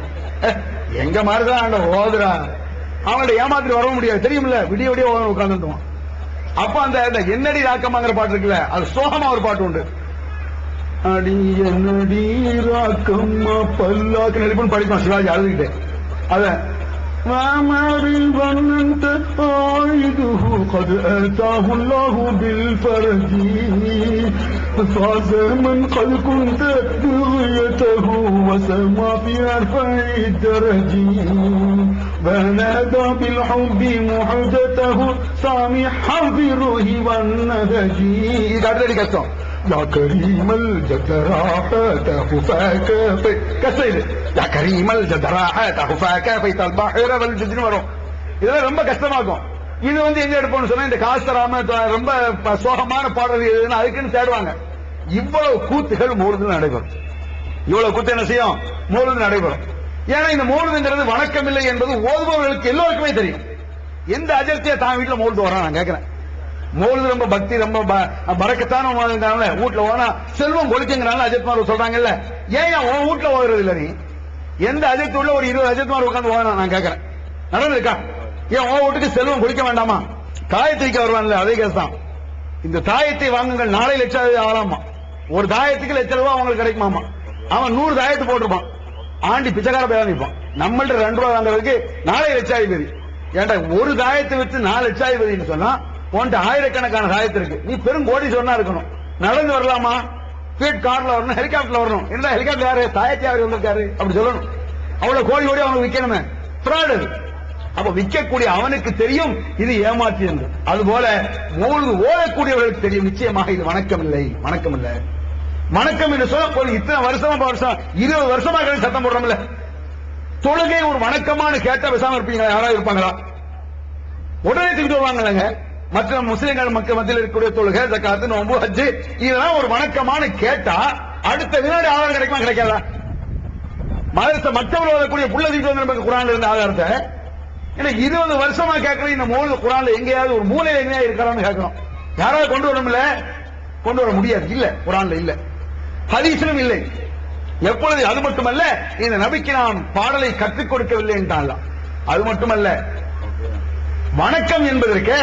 எங்க மாரசா ஓதுரா அவங்கள்ட்ட ஏமாத்திட்டு வர முடியாது தெரியுமில்ல. விடிய விடிய ஓத உட்காந்துட்டுவான். அப்ப அந்த என்னடி ராக்கமாங்கிற பாட்டு இருக்குல்ல, அது சோகமா ஒரு பாட்டு உண்டு. அடி என்னடி ராக்கம்மா பல்லாக்கு நடிப்புன்னு படிப்பான் சிவாஜி அழுதுகிட்டே. அத وَمَرِلْ ظَنَّنْتَ عَيْدُهُ قَدْ أَتَاهُ اللَّهُ بِالْفَرْجِ فَازَ مَنْ قَدْ كُنْتَ بِغْيَتَهُ وَسَمَى فِي أَرْفَعِ الدَّرَجِ وَنَادَى بِالْحُبِّ مُحْدَتَهُ سَامِحًا بِالرُّهِ وَالنَّهْجِ. இது அடுத்தடி கஷ்டம். يا كريم الجدراء تهفاك كسيد يا كريم الجدراء تهفاك بيت البحر والجزر வரும். இதெல்லாம் ரொம்ப கஷ்டமாகும். இது வந்து எங்க எடுப்போம்னு சொன்னா இந்த காசராம ரொம்ப சோகமான பாடல் எதுன்னு அதுக்குன்னு தேடுவாங்க. இவ்வளவு கூத்துகள் மௌலிதில் நடைபெறும். இவ்வளவு கூத்து என்ன செய்யும் மௌலிதில் நடைபெறும். ஏன்னா இந்த மௌலிதுங்கிறது வணக்கம் இல்லை என்பது ஓதுபவர்களுக்கு எல்லோருக்குமே தெரியும். எந்த அஜர்த்தியா தான் வீட்டுல மௌலிது வரான் நான் கேட்கிறேன். மௌலிது ரொம்ப பக்தி ரொம்ப பறக்கத்தான வீட்டுல ஓனா செல்வம் கொடுக்குங்கிறாங்க அஜித்மார் சொல்றாங்கல்ல. ஏன் உன் வீட்டுல ஓதுறது இல்ல? நீ எந்த அஜித் உள்ள ஒரு 20 அஜித்மார் உட்காந்து ஓனா நான் கேட்கிறேன். நடந்திருக்கா? ஏன் உன் வீட்டுக்கு செல்வம் கொடுக்க வேண்டாமா? தாயத்திரிக்க வருவான்ல அதே கேஸ் தான். இந்த தாயத்தை வாங்குங்கள் நாளை லட்சம் ஆகலாமா. ஒரு தாயத்துக்கு லட்சம் ரூபாய் அவங்களுக்கு கிடைக்குமாமா. அவன் 100 தாயத்து போட்டிருப்பான். ஆண்டி பிச்சைக்கார பேர் நிற்பான். நம்மள்ட்ட 2 ரூபாய் வாங்குறதுக்கு நாளை லட்சாதிபதி. ஏன்டா ஒரு தாயத்தை வச்சு 4 லட்சாதிபதினு சொன்னா உன்ட்டு ஆயிரக்கணக்கான தாயத்து இருக்கு. நீ பெரும் கோடீஸ்வரனா இருக்கணும். நடந்து வரலாமா? ஸ்பீட் கார்ல வரணும், ஹெலிகாப்டர்ல வரணும். என்ன ஹெலிகாப்டர் யாரு? தாயத்தி யாரு வந்திருக்காரு அப்படி சொல்லணும். அவ்வளவு கோடி கோடி அவனுக்கு விற்கணுமே. பிராடு. அப்ப விற்கக்கூடிய அவனுக்கு தெரியும் இது ஏமாற்றி என்று. அதுபோல மௌலிது ஓதக்கூடியவர்களுக்கு தெரியும் நிச்சயமாக இது வணக்கம் இல்லை, வணக்கம் இல்லை. வணக்கம் என்று சொல்ல இத்தனை வருஷமா 20 வருஷமா சத்தம் போடுறோம்ல. தொழுகை ஒரு வணக்கமான கேட்ட பேசாம இருப்பீங்களா? யாராவது இருப்பாங்களா? உடனே தூக்கிட்டு வருவாங்க. மற்ற முஸ்லிம்கள் மக்கள் மத்தியில் இருக்கக்கூடிய தொழுகை ஜக்காத்து நோன்பு ஹஜ் இதெல்லாம் ஒரு வணக்கமான கேட்டா அடுத்த வினாடி ஆதாரம் கிடைக்குமா கிடைக்காதா? மதத்தை மற்றவர்கள் வரக்கூடிய புள்ள தூக்கிட்டு வந்து நமக்கு குரான்ல இருந்த ஆதாரத்தை 20 வருஷமா கேட்கற இந்த மௌலிது குரான்ல எங்கேயாவது ஒரு மூலையில எங்கேயா இருக்கிறான்னு கேட்கிறோம். யாராவது கொண்டு வரணும்ல? கொண்டு வர முடியாது. இல்ல குரான்ல இல்ல, ஹதீஸிலும் இல்லை. எப்பொழுது அது மட்டுமல்ல இந்த நபிக்கு நாம் பாடலை கற்றுக் கொடுக்கவில்லை என்றால் அது மட்டுமல்ல வணக்கம் என்பதற்கு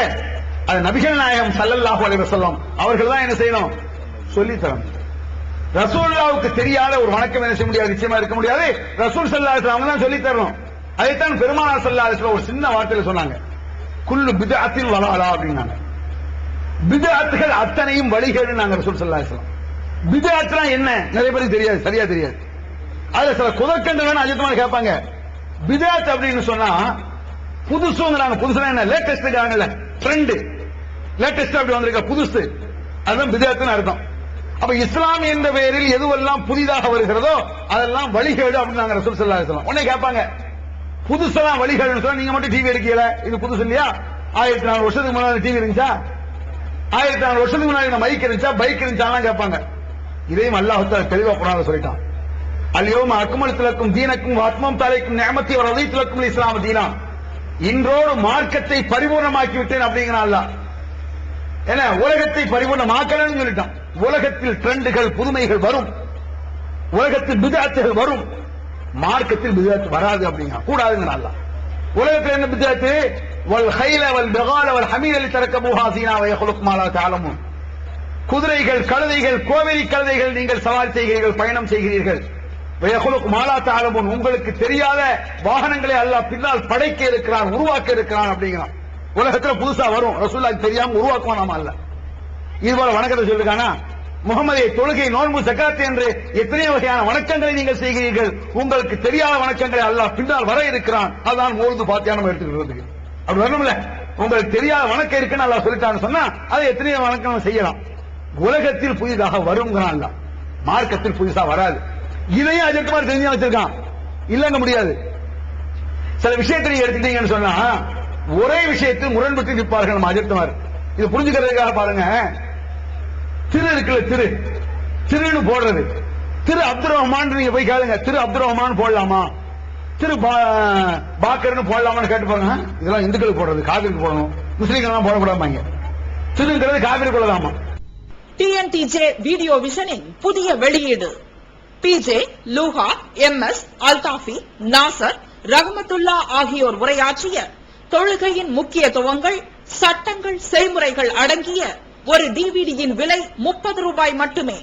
அது நபிகள் நாயகம் ஸல்லல்லாஹு அலைஹி வஸல்லம் அவர்கள் தான் என்ன செய்யணும் சொல்லி தரணும். ரசூலுல்லாஹ்வுக்கு தெரியாத ஒரு வணக்கம் என்ன செய்ய முடியாது, நிச்சயமா இருக்க முடியாது. ரசூல் ஸல்லல்லாஹு அலைஹி வஸல்லம் தான் சொல்லி தரணும். அதைத்தான் பெருமானார் ஸல்லல்லாஹு அலைஹி வஸல்லம் ஒரு சின்ன வார்த்தையில சொன்னாங்க. குல்லு பித்அத்தின் வலாலா அப்படின்னாங்க. பித்அத்துகள் அத்தனையும் வழிகேடு நாங்க ரசூல் ஸல்லல்லாஹு அலைஹி வஸல்லம். பித்அத்னா என்ன நிறைய பேருக்கு தெரியாது, சரியா தெரியாது. அதுல சில குதர்க்கங்கள் வேணா அஜித்தமா கேட்பாங்க. பித்அத் அப்படின்னு சொன்னா புதுசுங்கிறாங்க. புதுசுனா என்ன? லேட்டஸ்ட்ங்கிறாங்கல்ல, ட்ரெண்ட் லேட்டஸ்ட் அப்படி வந்திருக்க புதுசு, அதுதான் பித்அத்னு அர்த்தம். அப்ப இஸ்லாம் என்ற பெயரில் எதுவெல்லாம் புதிதாக வருகிறதோ அதெல்லாம் வழிகேடு அப்படின்னு நாங்க ரசூல் ஸல்லல்லாஹு அலைஹி வஸல்லம் உடனே கேட்பாங்க. புதுசெல்லாம் வழிகேடுன்னு சொன்னா நீங்க மட்டும் டிவி இருக்கீங்களா? இது புதுசு இல்லையா? 1400 வருஷத்துக்கு முன்னாடி டிவி இருந்துச்சா? 1400 வருஷத்துக்கு முன்னாடி மைக் இருந்துச்சா, பைக் இருந்துச்சாலாம் கேட்பாங்க. இதையும் அல்லாஹ் தஆலா தெளிவா குர்ஆன்ல சொல்லிட்டான். அல்யௌம அக்மல்து லக்கும் தீனக்கும் வ அத்மம்து அலைக்கும் நிஅமதி வ ரதீது லக்கும் இஸ்லாம் தீனா. இன்றோடு மார்க்கத்தை பரிபூர்ணமாக்கி விட்டேன் அப்படிங்கிறான் அல்லாஹ். என்ன உலகத்தை பரிபூர்ணமாக்கணும்னு சொல்லிட்டான். உலகத்தில் ட்ரெண்டுகள் புதுமைகள் வரும், உலகத்தில் பித்அத்துகள் வரும், மார்க்கத்தில் பித்அத் வராது அப்படிங்கிறான். கூடாதுங்கிறான் அல்லாஹ். உலகத்தில் என்ன பித்அத்து? வல் கைல வல் பகால வல் ஹமீர லிதரக்கபூஹா ஸீனா வ யഖ்லுக் மா லா தஅலமூன். குதிரைகள், கழுதைகள், கோவேரி கழுதைகள் நீங்கள் சவாரி செய்கிறீர்கள், பயணம் செய்கிறீர்கள். வ யഖ்லுக் மா லா தஅலமூன். உங்களுக்கு தெரியாத வாகனங்களை அல்லாஹ் பின்னால் படைக்க இருக்கிறான், உருவாக்க இருக்கிறான் அப்படிங்கிறான். உலகத்துல புதுசா வரும், ரசூலுல்லாஹ்க்கு தெரியாம உருவாக்குவானாமா அல்லாஹ். இது போல வணக்கத்தை சொல்லிருக்கானா? முகமதே தொழுகை நோன்பு ஜகாத் என்று எத்தனை வகையான வணக்கங்களை நீங்கள் செய்கிறீர்கள், உங்களுக்கு தெரியாத வணக்கங்களை அல்லாஹ் பின்னால் வர இருக்கிறான். அதான் மௌலிது பாத்தியானம் எடுத்துக்கிறதுக்கு அப்படி வரணும்ல. உங்களுக்கு தெரியாத வணக்கம் இருக்குன்னு அல்லாஹ் சொல்லிட்டான்னு சொன்னா அதை எத்தனை வணக்கம் செய்யலாம். உலகத்தில் புதிதாக வருங்கிறான் அல்லாஹ், மார்க்கத்தில் புதுசா வராது. இதையும் அஜித்குமார் தெரிஞ்சு வச்சிருக்கான், இல்லங்க முடியாது. சில விஷயத்தை நீங்க எடுத்துட்டீங்கன்னு சொன்னா ஒரே விஷயத்தில் முரண்பட்டு நிற்பார்கள் நம்ம அஜித்குமார். இது புரிஞ்சுக்கிறதுக்காக பாருங்க, திரு இருக்குல்ல, திருன்னு போடுறது, திரு அப்துல் ரஹ்மான் நீங்க போய் கேளுங்க, திரு அப்துல் ரஹ்மான் போடலாமா, திரு பாக்கர்னு போடலாமான்னு கேட்டு பாருங்க. இதெல்லாம் இந்துக்களுக்கு போடுறது, காவிரிக்கு போடணும், முஸ்லீம்கள் போடக்கூடாமாங்க. திருங்கிறது காவிரி போடலாமா. டிஎன்டிஜே வீடியோ விஷனின் புதிய வெளியீடு. பிஜே, லூஹா, எம்எஸ், அல்தாஃபி, நாசர், ரஹமத்துல்லா ஆகியோர் உரையாற்றிய தொழுகையின் முக்கியத்துவங்கள், சட்டங்கள், செய்முறைகள் அடங்கிய ஒரு டிவிடியின் விலை 30 ரூபாய் மட்டுமே.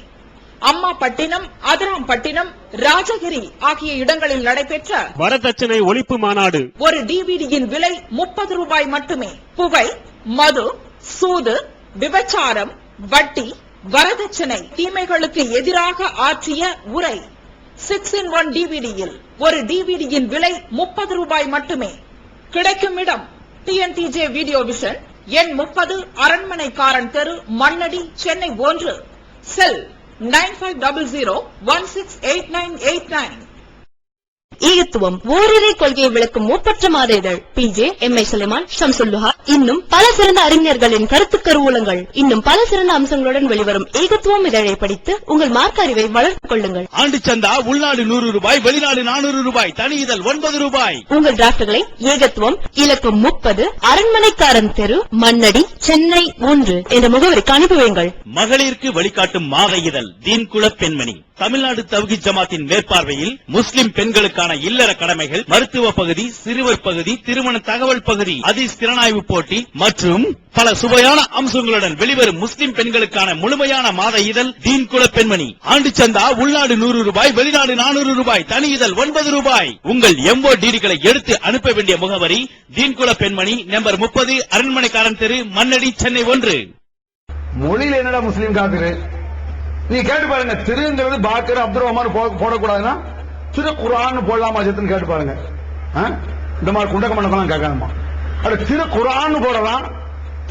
அம்மாபட்டினம், அதிராம்பட்டினம், ராஜகிரி ஆகிய இடங்களில் நடைபெற்ற வரதட்சணை ஒழிப்பு மாநாடு. ஒரு டிவிடியின் விலை 30 ரூபாய் மட்டுமே. புகை, மது, சூது, விபச்சாரம், வட்டி, வரதட்சணை தீமைகளுக்கு எதிராக ஆற்றிய உரை 6-in-1 டிவிடியில் ஒரு டிவிடியின் விலை 30 ரூபாய் மட்டுமே. கிடைக்கும் இடம் டிஎன்டிஜே வீடியோ விஷன், எண் 30, அரண்மனைக்காரன் தெரு, மண்ணடி, சென்னை 1. செல் 9500168989. ஈகத்துவம் ஓரிரை கொள்கையை விளக்கும் மூப்பற்ற மாத இதழ் பிஜே, எம்.ஐ. சுலைமான், ஷம்சுல்லுஹா, இன்னும் பல சிறந்த அறிஞர்களின் கருத்து கருவூலங்கள், இன்னும் பல சிறந்த அம்சங்களுடன் வெளிவரும் ஈகத்துவம் இதழை படித்து உங்கள் மார்க்க அறிவை வளர்த்துக் கொள்ளுங்கள். ஆண்டு சந்தா உள்நாடு 100 ரூபாய், வெளிநாடு 400 ரூபாய், தனி இதழ் 9 ரூபாய். உங்கள் டிராப்டுகளை ஏகத்துவம், இலக்கம் 30, அரண்மனைக்காரன் தெரு, மண்ணடி, சென்னை 1 என்ற முகவரிக்கு அனுப்புவீங்கள். மகளிருக்கு வழிகாட்டும் மாத இதழ் தீன்குல பெண்மணி, தமிழ்நாடு தவ்ஹீத் ஜமாத்தின் மேற்பார்வையில் முஸ்லிம் பெண்களுக்கான இல்லற கடமைகள், மருத்துவ பகுதி, சிறுவர் பகுதி, திருமண தகவல் பகுதி, ஹதீஸ் திறனாய்வு போட்டி மற்றும் பல சுவையான அம்சங்களுடன் வெளிவரும் முஸ்லிம் பெண்களுக்கான முழுமையான மாத இதழ் தீன்குல பெண்மணி. ஆண்டு சந்தா உள்நாடு 100 ரூபாய், வெளிநாடு 400 ரூபாய், தனி இதழ் 9 ரூபாய். உங்கள் MODDகளை எடுத்து அனுப்ப வேண்டிய முகவரி தீன்குல பெண்மணி, நம்பர் 30, அரண்மனைக்காரன் தெரு, மண்ணடி, சென்னை 1. மொழியில என்னடா முஸ்லீம் காபிரு? நீ கேட்டு பாருங்க, திருங்கிறது பாக்கர் அப்துல் ரஹ்மான் போடக்கூடாதுன்னா திரு குர்ஆன் போடலாமா சத்துன்னு கேட்டு பாருங்க. இந்த மாதிரி குண்டக மண்டபம் கேட்காதமா. அது திரு குர்ஆன் போடலாம்,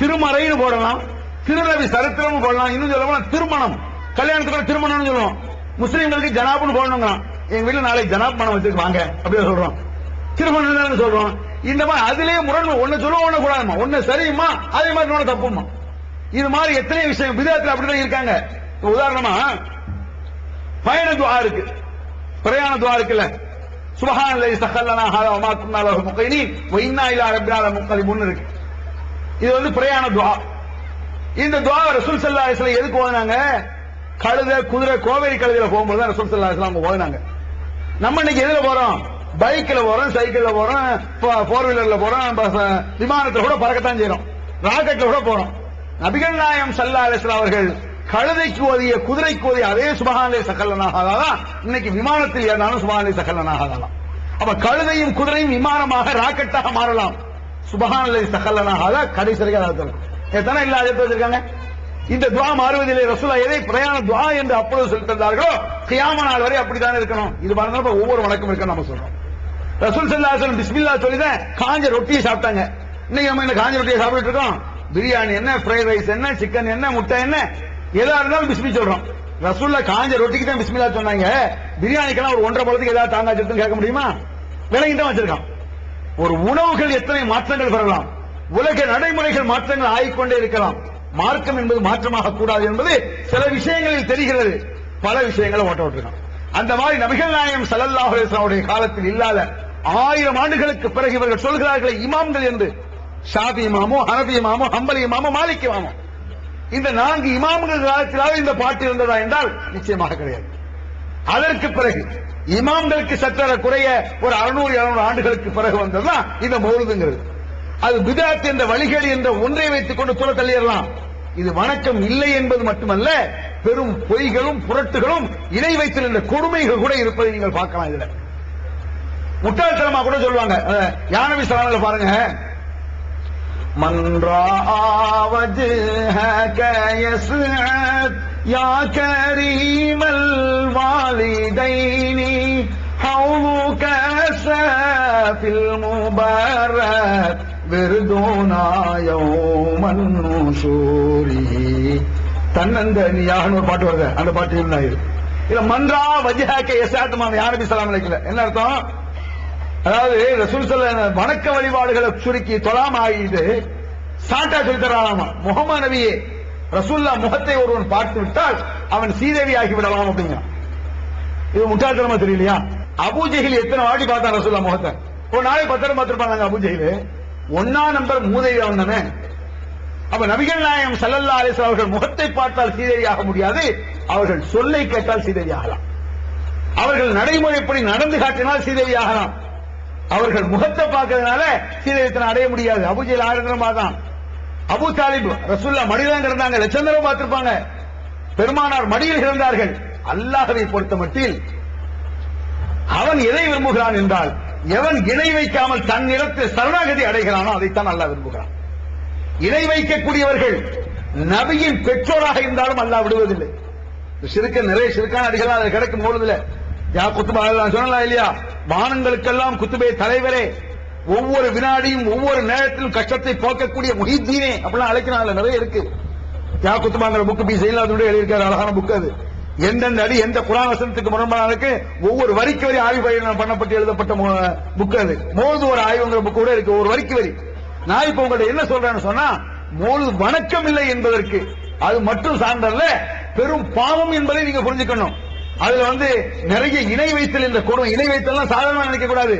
திருமறைன்னு போடலாம், திருநபி சரித்திரம் போடலாம். இன்னும் சொல்லலாம் திருமணம், கல்யாணத்துக்கு திருமணம்னு சொல்லுவோம். முஸ்லீம்களுக்கு ஜனாப்னு போடணுங்க. எங்க வீட்டுல நாளைக்கு ஜனாப் மனம் வச்சுட்டு வாங்க அப்படியே சொல்றோம். திருமணம் சொல்றோம். இந்த மாதிரி அதுலயே முரண், ஒண்ணு சொல்லுவோம், ஒண்ணு கூடாதுமா, ஒண்ணு சரியுமா, அதே மாதிரி ஒண்ணு தப்புமா. இது மாதிரி எத்தனை விஷயம் பிதாத்துல அப்படிதான் இருக்காங்க. உதாரணமா பயண துஆ இருக்கு, பிரயாண துஆ இருக்குல்ல, சுப்ஹானல்லாஹி ஸல்லல்லாஹு அலைஹி வ குன்னா லஹு முகைனீன் வ இன்னா இலா ரப்பினா லமுன்கலிபூன் இருக்கு. இது வந்து பிரயாண துஆ. இந்த துஆ ரசூல் ஸல்லல்லாஹு அலைஹி வஸல்லம் எதுக்கு ஓதுனாங்க? கழுதை, குதிரை, கோவேரி கழுதையில போகும்போது தான் ரசூல் ஸல்லல்லாஹு அலைஹி வஸல்லம் ஓதுனாங்க. நம்ம இன்னைக்கு எதுல போறோம்? பைக்ல போறோம், சைக்கிள்ல போறோம், 4 வீலர்ல போறோம், விமானத்துல கூட பறக்கத்தான் செய்யறோம், ராக்கெட்ல கூட போறோம். நபிகள் நாயகம் ஸல்லல்லாஹு அலைஹி வஸல்லம் அவர்கள் கழுதைக்கு ஓதிய, குதிரைக்கு ஓதிய அதே சுப்ஹானல்லாஹி ஸல்லல்லாஹு இன்னைக்கு விமானத்தில் ஏறினாலும் சுப்ஹானல்லாஹி ஸல்லல்லாஹு. அப்ப கழுதையும் குதிரையும் விமானமாக, ராக்கெட்டாக மாறலாம். சுப்ஹானல்லாஹி ஸல்லல்லாஹு கடைசியாக எத்தனை இல்ல அழைப்பு வச்சிருக்காங்க. இந்த துஆ மாறுவதில்லை. ரசூலுல்லாஹ் எதை பிரயாண துஆ என்று அப்பொழுது சொல்லித் தந்தார்களோ கியாம நாள் வரை அப்படித்தான் இருக்கணும். இது பாருங்க, ஒவ்வொரு வழக்கம் இருக்கு நம்ம சொல்றோம். ரசூல் ஸல்லல்லாஹு அலைஹி வஸல்லம் பிஸ்மில்லாஹ் சொல்லிதான் காஞ்ச ரொட்டியை சாப்பிட்டாங்க. இன்னைக்கு நம்ம இந்த காஞ்ச ரொட்டியை சாப்பிட்டு இருக்கோம். பிரியாணி என்ன, ஃப்ரைட் ரைஸ் என்ன, சிக்கன் என்ன, முட்டை என்ன, எதா இருந்தாலும் பிஸ்மி சொல்றோம். ரசூலுல்லாஹ் காஞ்ச ரொட்டிக்கு தான் பிஸ்மில்லாஹ் சொன்னாங்க. பிரியாணிக்கெல்லாம் ஒரு 1.5 பழத்துக்கு ஏதாவது தாங்க வச்சிருக்குன்னு கேட்க முடியுமா? விலகி தான் வச்சிருக்கான். ஒரு உணவுகள் எத்தனை மாற்றங்கள் வரலாம், உலக நடைமுறைகள் மாற்றங்கள் ஆகிக்கொண்டே இருக்கலாம். மார்க்கம் என்பது மாற்றமாக கூடாது என்பது சில விஷயங்களில் தெரிகிறது, பல விஷயங்களை ஓட்ட விட்டுருக்கான். அந்த மாதிரி நபிகள் நாயகம் ஸல்லல்லாஹு அலைஹி வஸல்லம் காலத்தில் இல்லாத 1000 ஆண்டுகளுக்கு பிறகு இவர்கள் சொல்கிறார்கள் இமாம்கள் என்று. ஷாஃபி இமாமோ, ஹனபி இமாமோ, ஹம்பலி இமாமோ, மாலிக் இமாமோ, இந்த 4 இமாம்கள் காலத்திலாவது இந்த பாட்டு இருந்ததா என்றால் நிச்சயமாக கிடையாது. அதற்கு பிறகு இமாம்களுக்கு சற்றர குறைய ஒரு 600-700 ஆண்டுகளுக்கு பிறகு வந்ததுதான் இந்த மௌலிதுங்கிறது. அது பிதாத் என்ற வழிகேடு என்ற ஒன்றை வைத்துக் கொண்டு துற தள்ளிடலாம். இது வணக்கம் இல்லை என்பது மட்டுமல்ல, பெரும் பொய்களும் புரட்டுகளும் இணை வைத்திருந்த கொடுமைகள் கூட இருப்பதை நீங்கள் பார்க்கலாம். இதுல முட்டாள்தனமா கூட சொல்லுவாங்க. யானவி சலானில் பாருங்க, மன்றாவஜ்ஹக யஸ்அத் யா கரீமல் வாலிதைனி ஹவுலுக ஸஃபில் முபாரக் விர்துனா யௌமன் நுஷூரி. தன்னந்தனியாக ஒரு பாட்டு வருது, அந்த பாட்டு இல்ல மன்றா வஜ்ஹக யஸ்அத் யானவி சலாம் அலைக்கல. என்ன அர்த்தம்? அதாவது ரசூல் ஸல்லல்லாஹு அலைஹி வணக்க வழிபாடுகளை சுருக்கி தொழாம ஆகிட்டு சாட்டா சொல்லி தரலாமா, முகமது நபியே ரசூல்லா முகத்தை ஒருவன் பார்த்து விட்டால் அவன் சீதேவி ஆகி விடலாம் அப்படிங்க. இது முட்டாள்தனமா தெரியலையா? அபூஜஹில் எத்தனை வாட்டி பார்த்தான் ரசூல்லா முகத்தை? ஒரு நாளைக்கு 10 தடவை பார்த்திருப்பாங்க அபூஜஹில். 1ஆம் நம்பர் மூதேவி வந்தானே. அப்ப நபிகள் நாயகம் ஸல்லல்லாஹு அலைஹி வஸல்லம் அவர்கள் முகத்தை பார்த்தால் சீதேவி ஆக முடியாது, அவர்கள் சொல்லை கேட்டால் சீதேவி ஆகலாம். அவர்கள் நடைமுறைப்படி நடந்து காட்டினால் சீதேவி ஆகலாம். அவர்கள் முகத்தை பார்க்கறதுனால சீதேவித்தனை அடைய முடியாது. அபூஜஹில் 1000 தடவை பார்த்தான். அபூ தாலிப் ரசூல்லா மடிதான் இருந்தாங்க, லட்சம் தடவை பார்த்திருப்பாங்க. பெருமானார் மடியில் இருந்தார்கள். அல்லாஹ்வை பொறுத்த மட்டில் அவன் எதை விரும்புகிறான் என்றால், எவன் இணை வைக்காமல் தன் இடத்தில் சரணாகதி அடைகிறானோ அதைத்தான் அல்லாஹ் விரும்புகிறான். இணை வைக்கக்கூடியவர்கள் நபியின் பெற்றோராக இருந்தாலும் அல்லாஹ் விடுவதில்லை. நிறைய சிறுக்கான அடிகள் அதை கிடைக்கும் பொழுதுல யா குத்துபா சொன்னலாம் இல்லையா, வானங்களுக்கெல்லாம் குத்துபே தலைவரே, ஒவ்வொரு வினாடியும் ஒவ்வொரு நேரத்திலும் கஷ்டத்தை போக்கக்கூடிய முஹித்தீனே அப்படிலாம் அழைக்கிறாங்க. நிறைய இருக்கு. யா குத்துபாங்கிற புக்கு பி செயலாளருடைய எழுதியிருக்காரு, அழகான புக் அது. எந்தெந்த அடி எந்த குர்ஆன் வசனத்துக்கு முரண்பாடாக ஒவ்வொரு வரிக்கு வரி ஆய்வு பண்ணப்பட்டு எழுதப்பட்ட புக் அது. மோது ஒரு ஆய்வுங்கிற புக் கூட இருக்கு, ஒரு வரிக்கு வரி. நான் இப்ப உங்கள்ட்ட என்ன சொல்றேன்னு சொன்னா, மோது வணக்கம் இல்லை என்பதற்கு அது மட்டும் சான்றல்ல, பெரும் பாவம் என்பதை நீங்க புரிஞ்சுக்கணும். அதுல நிறைய இணை வைத்தல் என்ற கொடுமை, இணை வைத்தல் சாதாரணமா நினைக்க கூடாது.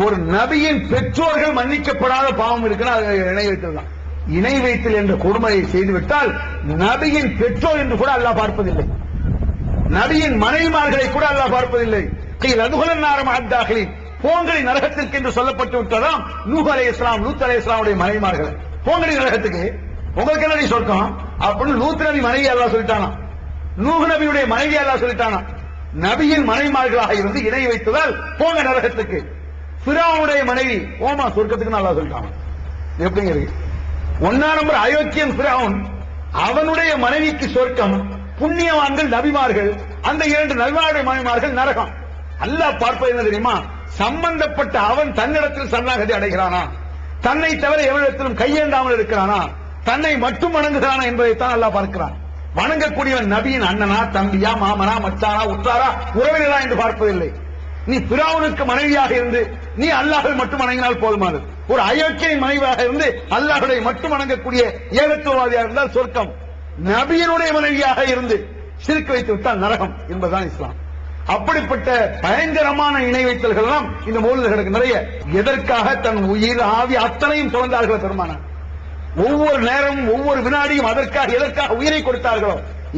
ஒரு நபியின் பெற்றோர்கள் மன்னிக்கப்படாத பாவம் இருக்குன்னா அது இணை வைத்தல் தான். இணை வைத்தல் என்ற கொடுமையை செய்துவிட்டால் நபியின் பெற்றோர் என்று கூட அல்லாஹ் பார்ப்பதில்லை, நபியின் மனைவிமார்களை கூட அல்லாஹ் பார்ப்பதில்லை. போங்கடி நரகத்திற்கு என்று சொல்லப்பட்டு விட்டதாம் நூஹ் அலைஹிஸ்ஸலாம், லூத் அலைஹிஸ்ஸலாமுடைய மனைவிமார்கள். போங்கடி நரகத்துக்கு, உங்களுக்கு என்ன சொர்க்கம் அப்படின்னு லூத் நபி மனைவி அல்லாஹ் சொல்லிட்டானா, நூஹ் நபியுடைய மனைவி அல்லாஹ் சொல்லிட்டானா. நபியின் மனைவிமார்களாக இருந்து இணை வைத்ததால் போங்க நரகத்துக்கு. ஃபிரௌனுடைய மனைவி ஓமா சொர்க்கத்துக்கு அல்லாஹ் சொல்லிட்டானா. எப்படிங்க இருக்கு? 1ஆம் நம்பர் அயோக்கியன் ஃபிரௌன், அவனுடைய மனைவிக்கு சொர்க்கம், புண்ணியவான்கள் நபிமார்கள், அந்த 2 நபிமாருடைய மனைவிமார்கள் நரகம். அல்லாஹ் பார்ப்பது என்ன தெரியுமா? சம்பந்தப்பட்ட அவன் தன்னிடத்தில் சரணாகதி அடைகிறானா, தன்னை தவிர எவனிடத்திலும் கையேண்டாமல் இருக்கிறானா, தன்னை மட்டும் வணங்குகிறானா என்பதைத்தான் அல்லாஹ் பார்க்கிறான். வணங்கக்கூடியவன் நபியின் அண்ணனா, தம்பியா, மாமனா, மச்சானா, உற்றாரா, உறவினரா என்று பார்ப்பதில்லை. நீ ஃபிரௌனுக்கு மனைவியாக இருந்து நீ அல்லாஹ்வை மட்டும் வணங்கினால் போதுமானது. ஒரு அயோக்கியனின் மனைவியாக இருந்து அல்லாஹ்வை மட்டும் வணங்கக்கூடிய ஏகத்துவவாதியாக இருந்தால் சொர்க்கம். நபியினுடைய மனைவியாக இருந்து ஷிர்க் வைத்து விட்டால் நரகம் என்பதுதான் இஸ்லாம். அப்படிப்பட்ட பயங்கரமான இணை வைத்தல்கள் எல்லாம் இந்த மௌலிதுகளுக்கு நிறைய. எதற்காக தன் உயிர் ஆவி அத்தனையும் துறந்தார்கள் பெருமானார். ஒவ்வொரு நேரமும் ஒவ்வொரு வினாடியும் அதற்காக எதற்காக உயிரை கொடுத்தார்களோ,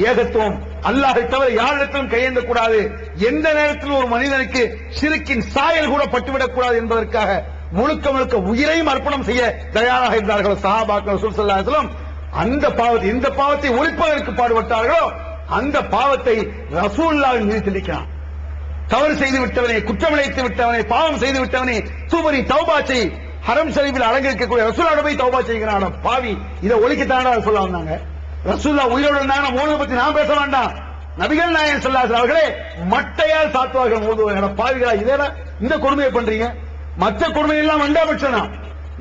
ஏகத்துவம், அல்லாஹை தவிர யாரிடத்திலும் கையேந்த கூடாது, எந்த நேரத்தில் ஒரு மனிதனுக்கு ஷிர்க்கின் சாயல் கூட பட்டுவிடக் கூடாது என்பதற்காக முழுக்க முழுக்க உயிரையும் அர்ப்பணம் செய்ய தயாராக இருந்தார்கள் சஹாபாக்கள். ரசூல் ஸல்லல்லாஹு அலைஹி வஸல்லம் அந்த பாவத்தை, இந்த பாவத்தை ஒழிப்பதற்கு பாடுபட்டார்களோ அந்த பாவத்தை ரசூலுல்லாஹ்வின் மீது திணிக்கிறான். தவறு செய்து விட்டவனே, குற்றமிழைத்து விட்டவனே, பாவம் செய்து விட்டவனே, தூபரி தௌபா செய். ஹரம் ஷரீஃபில் அலங்கரிக்கக்கூடிய ரசூலுல்லாஹ் போய் தௌபா செய்கிறான். பாவி, இதை ஒழிக்கத்தான ரசூலுல்லாஹ் வந்தாங்க. ரசூலுல்லாஹ் உயிரோடு இருந்தாங்க, மௌனத்தை பத்தி நான் பேச வேண்டாம். நபிகள் நாயகம் ஸல்லல்லாஹு அலைஹி அவர்களே மட்டையால் சாத்துவார்கள் மௌதுவை. பாவிகளா, இதே இந்த கொடுமையை பண்றீங்க? மற்ற கொடுமை எல்லாம் வண்டாபட்சனா.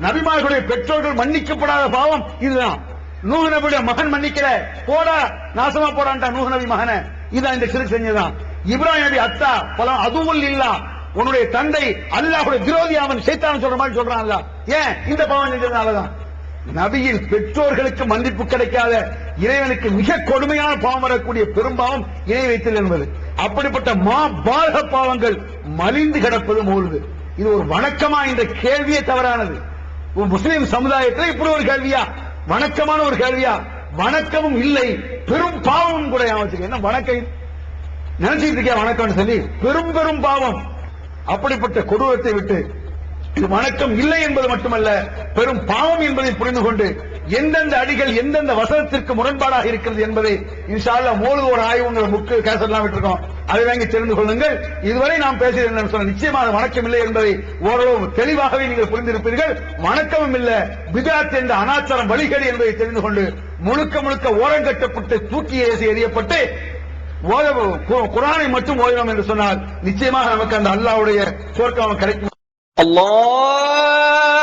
நபிமார்களுடைய பெற்றோர்கள் மன்னிக்கப்படாத பாவம் இதுதான். நூஹ் நபியுடைய மகன் மன்னிக்கல, போடா நாசமா போடான்டா நூஹ் நபி மகனை. இதான் இந்த ஷிர்க் செஞ்சதான். இப்ராஹிம் நபி அத்தா பல அதுவும் இல்லா, உன்னுடைய தந்தை அல்லாஹ்வுடைய விரோதி, அவன் சைத்தான் சொல்ற மாதிரி சொல்றான் அல்லாஹ். ஏன்? இந்த பாவம் செஞ்சதுனாலதான். நபியின் பெற்றோர்களுக்கு மன்னிப்பு கிடைக்காத இறைவனுக்கு மிக கொடுமையான பாவம் வரக்கூடிய பெரும்பாவம் இணை வைத்தல் என்பது. அப்படிப்பட்ட பாலக பாவங்கள் மலிந்து கிடப்பது மௌலிது. இது ஒரு வணக்கமா என்ற கேள்வியே தவறானது. ஒரு முஸ்லிம் சமுதாயத்தில் இப்படி ஒரு கேள்வியா? வணக்கமான ஒரு கேள்வியா? வணக்கமும் இல்லை, பெரும் பாவமும் கூட. என்ன வணக்கம் நினைச்சிட்டு இருக்கியா வணக்கம் சொல்லி? பெரும் பெரும் பாவம். அப்படிப்பட்ட கொடூரத்தை விட்டு இது வணக்கம் இல்லை என்பது மட்டுமல்ல, பெரும் பாவம் என்பதை புரிந்து கொண்டு எந்தெந்த அடிகள் எந்தெந்த வசனத்திற்கு முரண்பாடாக இருக்கிறது என்பதை இன்ஷா அல்லாஹ் மௌலிது ஒரு ஆய்வுங்கிற புக்கு கேசட்லாம் விட்டுருக்கோம், அதை வாங்கி தெரிந்து கொள்ளுங்கள். இதுவரை நாம் பேசியது என்னன்னு சொன்ன, நிச்சயமாக வணக்கம் இல்லை என்பதை ஓரளவு தெளிவாகவே நீங்கள் புரிந்திருப்பீர்கள். வணக்கமும் இல்ல, பித்அத் என்ற அனாச்சாரம் வழிகேடு என்பதை தெரிந்து கொண்டு முழுக்க முழுக்க ஓரங்கட்டப்பட்டு தூக்கி எறியப்பட்டு குர்ஆனை மட்டும் ஓதினோம் என்று சொன்னால் நிச்சயமாக நமக்கு அந்த அல்லாஹ்வுடைய சொர்க்கம் கிடைக்கும். Allah